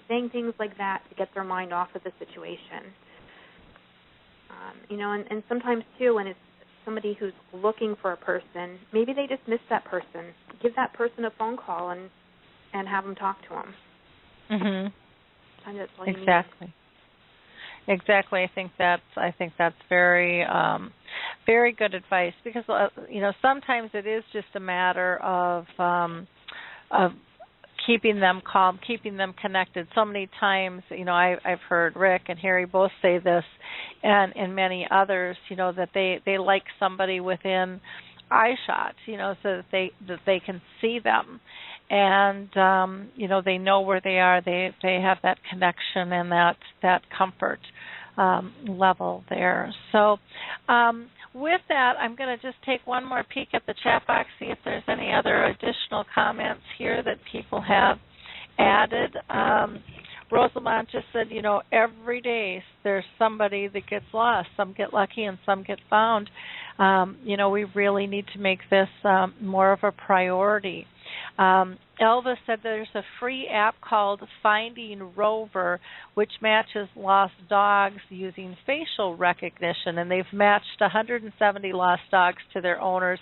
Saying things like that to get their mind off of the situation. And sometimes too, when it's somebody who's looking for a person, maybe they just missed that person. Give that person a phone call and have them talk to them. Mhm. That's all you Exactly. need. Exactly. I think that's very very good advice, because sometimes it is just a matter of keeping them calm, keeping them connected. So many times, I've heard Rick and Harry both say this, and many others, that they like somebody within eyeshot, so that they can see them, and they know where they are. They have that connection and that comfort level there. So with that, I'm going to just take one more peek at the chat box, see if there's any other additional comments here that people have added. Rosamond just said, every day there's somebody that gets lost. Some get lucky and some get found. We really need to make this more of a priority. Elvis said there's a free app called Finding Rover, which matches lost dogs using facial recognition, and they've matched 170 lost dogs to their owners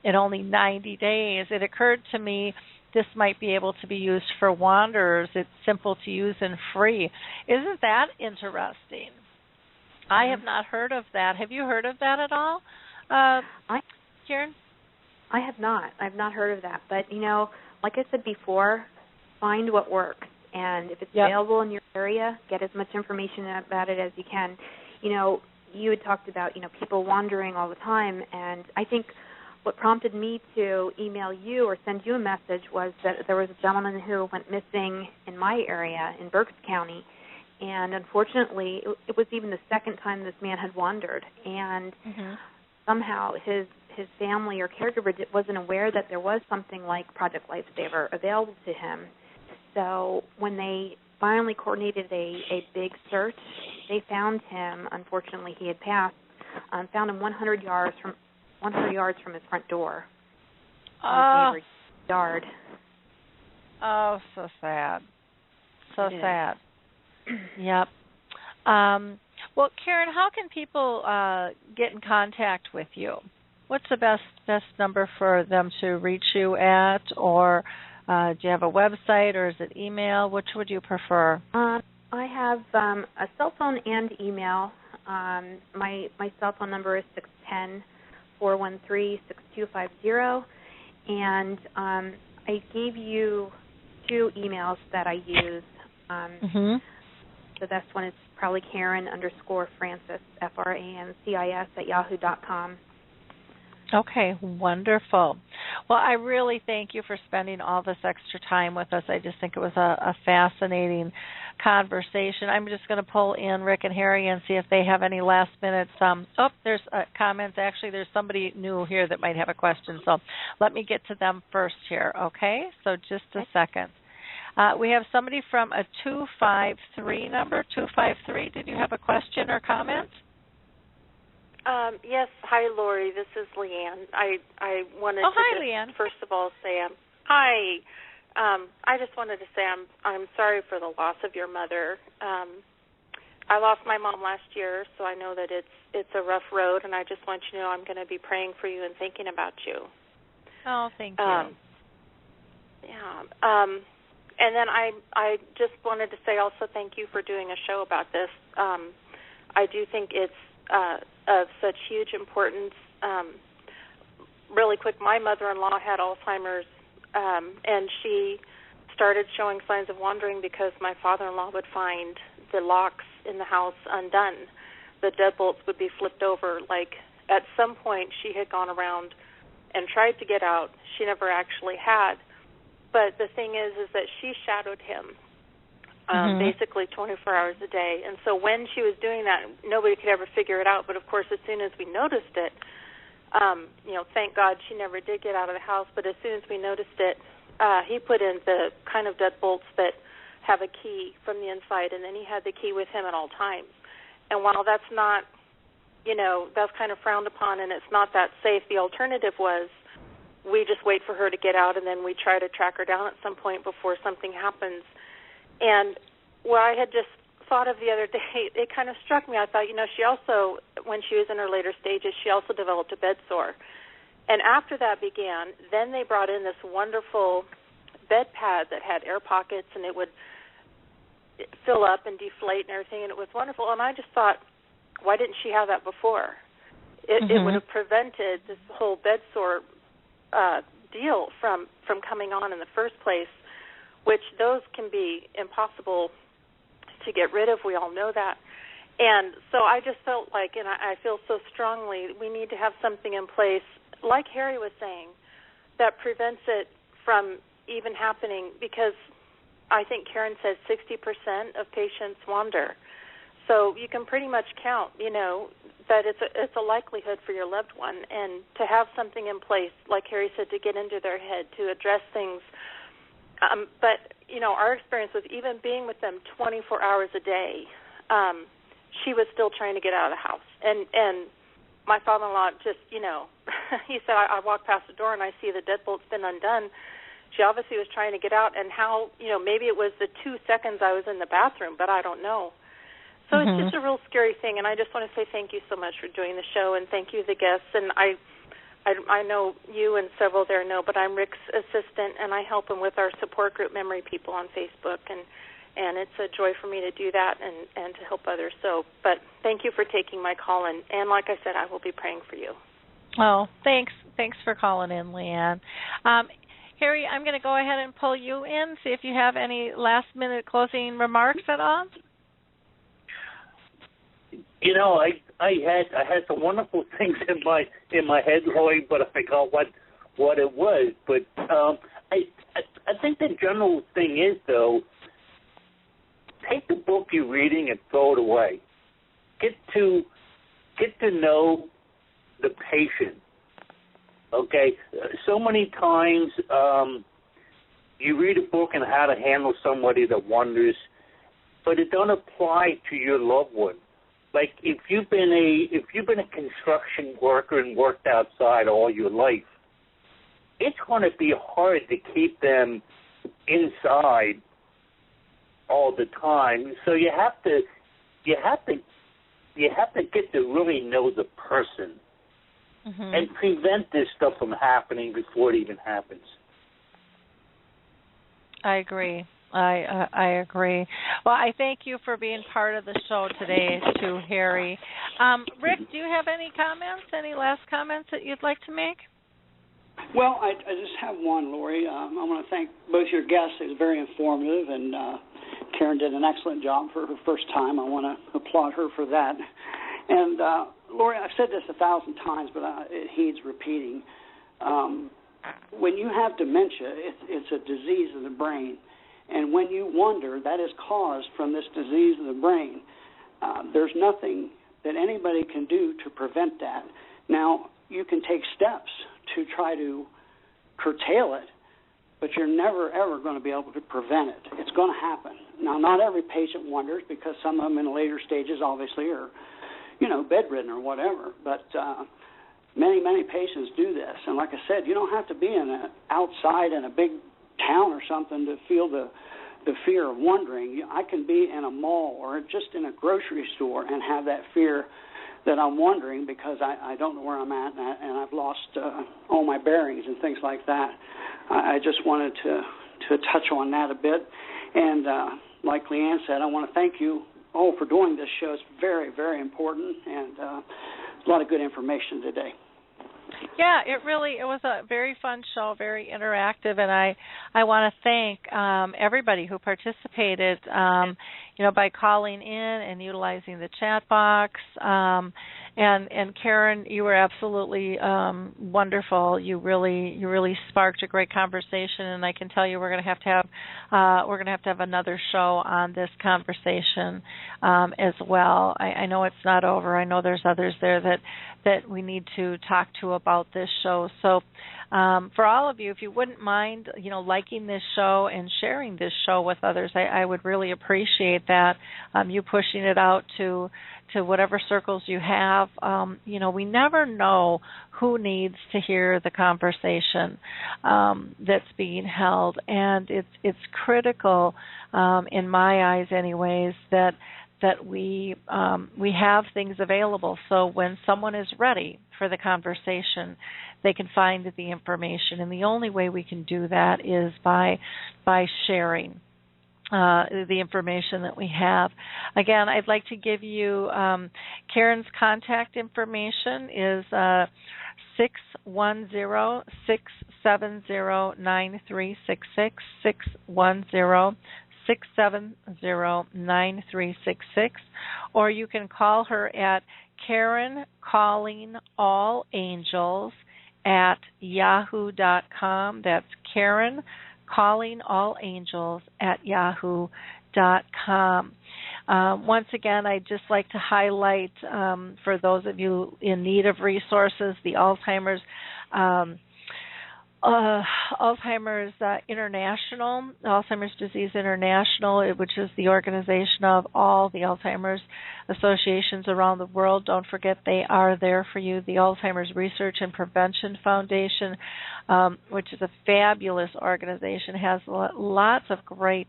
in only 90 days. It occurred to me this might be able to be used for wanderers. It's simple to use and free. Isn't that interesting? I have not heard of that. Have you heard of that at all, Karen? I have not. I've not heard of that. But, like I said before, find what works. And if it's available in your area, get as much information about it as you can. You had talked about, people wandering all the time. And I think what prompted me to email you or send you a message was that there was a gentleman who went missing in my area in Berks County. And unfortunately, it was even the second time this man had wandered. And somehow his family or caregiver wasn't aware that there was something like Project Lifesaver available to him. So when they finally coordinated a big search, they found him. Unfortunately, he had passed. Found him 100 yards from his front door. In his neighbor's yard. Oh, so sad. So sad. Yep. Well, Karen, how can people get in contact with you? What's the best number for them to reach you at, or do you have a website, or is it email? Which would you prefer? I have a cell phone and email. My cell phone number is 610-413-6250, and I gave you 2 emails that I use. The best one is probably Karen_Francis, FRANCIS @yahoo.com. Okay, wonderful. Well, I really thank you for spending all this extra time with us. I just think it was a fascinating conversation. I'm just going to pull in Rick and Harry and see if they have any last minutes. There's comments. Actually, there's somebody new here that might have a question, so let me get to them first here, okay? So just a second. We have somebody from a 253 number. 253, did you have a question or comment? Yes. Hi, Lori. This is Leanne. I wanted to Leanne. First of all say hi. I just wanted to say I'm sorry for the loss of your mother. I lost my mom last year, so I know that it's a rough road, and I just want you to know I'm going to be praying for you and thinking about you. Oh, thank you. And then I just wanted to say also thank you for doing a show about this. I do think it's of such huge importance. Really quick, my mother-in-law had Alzheimer's, and she started showing signs of wandering because my father-in-law would find the locks in the house undone. The deadbolts would be flipped over. Like, at some point, she had gone around and tried to get out. She never actually had. But the thing is that she shadowed him basically 24 hours a day. And so when she was doing that, nobody could ever figure it out. But, of course, as soon as we noticed it, thank God she never did get out of the house. But as soon as we noticed it, he put in the kind of deadbolts that have a key from the inside, and then he had the key with him at all times. And while that's not, that's kind of frowned upon and it's not that safe, the alternative was we just wait for her to get out, and then we try to track her down at some point before something happens. And what I had just thought of the other day, it kind of struck me. I thought, she also, when she was in her later stages, she also developed a bed sore. And after that began, then they brought in this wonderful bed pad that had air pockets, and it would fill up and deflate and everything, and it was wonderful. And I just thought, why didn't she have that before? It would have prevented this whole bed sore deal from coming on in the first place, which those can be impossible to get rid of. We all know that. And so I just felt like, and I feel so strongly, we need to have something in place, like Harry was saying, that prevents it from even happening, because I think Karen says 60% of patients wander. So you can pretty much count, that it's a likelihood for your loved one. And to have something in place, like Harry said, to get into their head, to address things. But, our experience was even being with them 24 hours a day, she was still trying to get out of the house. And my father-in-law just, he said, I walk past the door and I see the deadbolt's been undone. She obviously was trying to get out, and how, maybe it was the 2 seconds I was in the bathroom, but I don't know. So it's just a real scary thing, and I just want to say thank you so much for doing the show, and thank you, the guests. And I know you and several there know, but I'm Rick's assistant, and I help him with our support group, Memory People, on Facebook, and it's a joy for me to do that and to help others. So, but thank you for taking my call, and like I said, I will be praying for you. Oh, thanks. Thanks for calling in, Leanne. Harry, I'm going to go ahead and pull you in, see if you have any last-minute closing remarks at all. I had some wonderful things in my head, Lori, but I forgot what it was. But I think the general thing is, though, take the book you're reading and throw it away. Get to know the patient. Okay, so many times you read a book on how to handle somebody that wanders, but it don't apply to your loved one. Like if you've been a construction worker and worked outside all your life, it's going to be hard to keep them inside all the time. So you have to get to really know the person and prevent this stuff from happening before it even happens. I agree. I agree. Well, I thank you for being part of the show today, too, Harry. Rick, do you have any comments, any last comments that you'd like to make? Well, I just have one, Lori. I want to thank both your guests. It was very informative, and Karen did an excellent job for her first time. I want to applaud her for that. And, Lori, I've said this 1,000 times, but it heeds repeating. When you have dementia, it's a disease of the brain. And when you wonder, that is caused from this disease of the brain. There's nothing that anybody can do to prevent that. Now, you can take steps to try to curtail it, but you're never, ever going to be able to prevent it. It's going to happen. Now, not every patient wonders, because some of them in the later stages, obviously, are, bedridden or whatever. But many, many patients do this. And like I said, you don't have to be outside in a big town or something to feel the fear of wandering. I can be in a mall or just in a grocery store and have that fear that I'm wandering because I don't know where I'm at and I've lost all my bearings and things like that. I just wanted to touch on that a bit. And like Leanne said, I want to thank you all for doing this show. It's very, very important, and a lot of good information today. Yeah, it was a very fun show, very interactive, and I want to thank everybody who participated, by calling in and utilizing the chat box. And Karen, you were absolutely wonderful. You really sparked a great conversation, and I can tell you we're going to have another show on this conversation as well. I know it's not over. I know there's others there that that we need to talk to about this show. So for all of you, if you wouldn't mind, liking this show and sharing this show with others, I would really appreciate that. You pushing it out to whatever circles you have. We never know who needs to hear the conversation that's being held, and it's critical, in my eyes anyways, that we have things available, so when someone is ready for the conversation, they can find the information. And the only way we can do that is by sharing the information that we have. Again, I'd like to give you Karen's contact information is 610-670-9366, 610-670-9366, or you can call her at Karen Calling All Angels at yahoo.com. That's Karen Calling All Angels at yahoo.com. Once again, I'd just like to highlight, for those of you in need of resources, the Alzheimer's International, Alzheimer's Disease International, which is the organization of all the Alzheimer's associations around the world. Don't forget they are there for you. The Alzheimer's Research and Prevention Foundation, which is a fabulous organization, has lots of great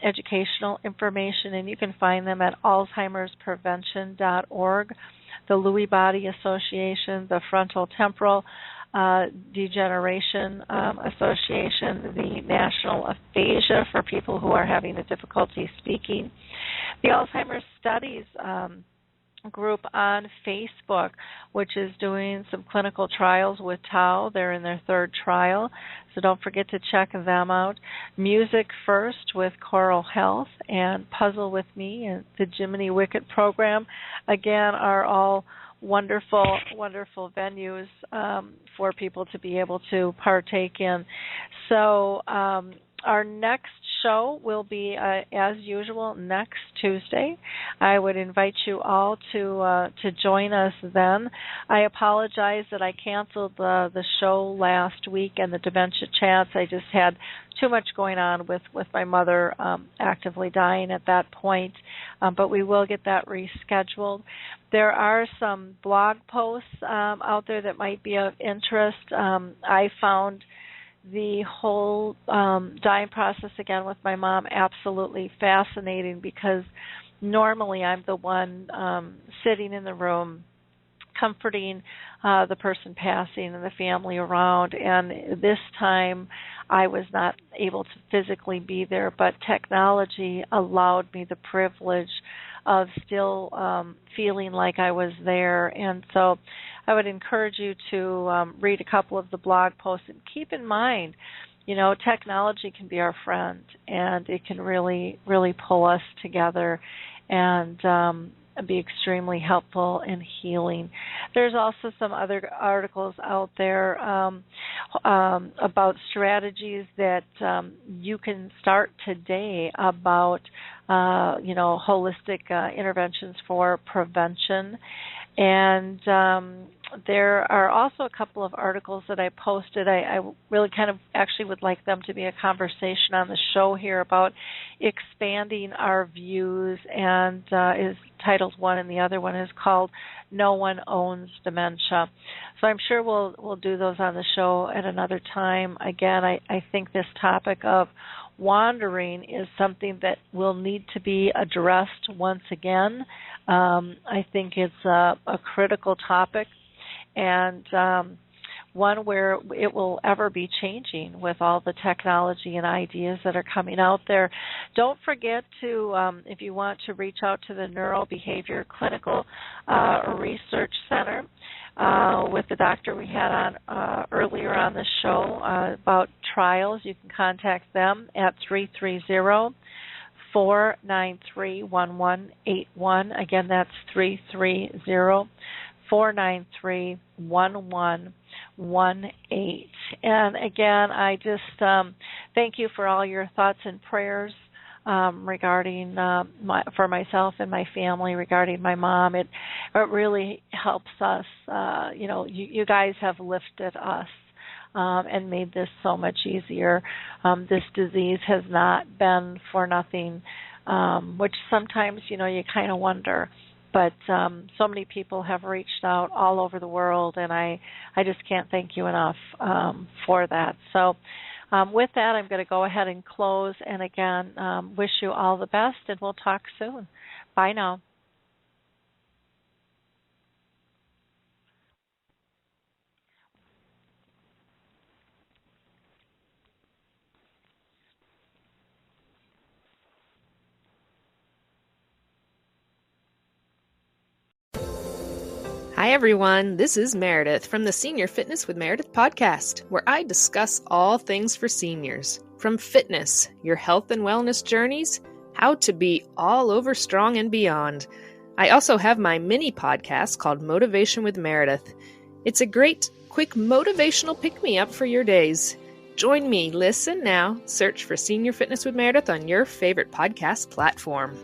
educational information, and you can find them at alzheimersprevention.org. The Lewy Body Association, the Frontal Temporal Degeneration Association, the National Aphasia for people who are having a difficulty speaking, the Alzheimer's Studies group on Facebook, which is doing some clinical trials with tau. They're in their third trial, so don't forget to check them out. Music First with Choral Health and Puzzle with Me and the Jiminy Wicket program, again, are all wonderful venues for people to be able to partake in. So our next show will be, as usual, next Tuesday. I would invite you all to join us then. I apologize that I canceled the show last week and the dementia chats. I just had too much going on with my mother actively dying at that point, but we will get that rescheduled. There are some blog posts out there that might be of interest. I found the whole dying process again with my mom absolutely fascinating, because normally I'm the one sitting in the room comforting the person passing and the family around, and this time I was not able to physically be there, but technology allowed me the privilege of still feeling like I was there. And so I would encourage you to read a couple of the blog posts, and keep in mind, technology can be our friend, and it can really, really pull us together and be extremely helpful in healing. There's also some other articles out there about strategies that you can start today about holistic interventions for prevention. And there are also a couple of articles that I posted. I really kind of actually would like them to be a conversation on the show here about expanding our views, and is titled one, and the other one is called No One Owns Dementia. So I'm sure we'll do those on the show at another time. Again, I think this topic of wandering is something that will need to be addressed once again. I think it's a critical topic, and one where it will ever be changing with all the technology and ideas that are coming out there. Don't forget to, if you want to reach out to the Neuro-Behavioral Clinical Research Center with the doctor we had on earlier on the show about trials, you can contact them at 330-493-1181. Again, that's 330-493-1118. And again, I just thank you for all your thoughts and prayers regarding for myself and my family regarding my mom. It really helps us. You guys have lifted us and made this so much easier. This disease has not been for nothing, which sometimes you kind of wonder. But so many people have reached out all over the world, and I just can't thank you enough for that. So with that, I'm going to go ahead and close. And again, wish you all the best, and we'll talk soon. Bye now. Hi everyone, this is Meredith from the Senior Fitness with Meredith podcast, where I discuss all things for seniors, from fitness, your health and wellness journeys, how to be all over strong and beyond. I also have my mini podcast called Motivation with Meredith. It's a great, quick motivational pick-me-up for your days. Join me, listen now, search for Senior Fitness with Meredith on your favorite podcast platform.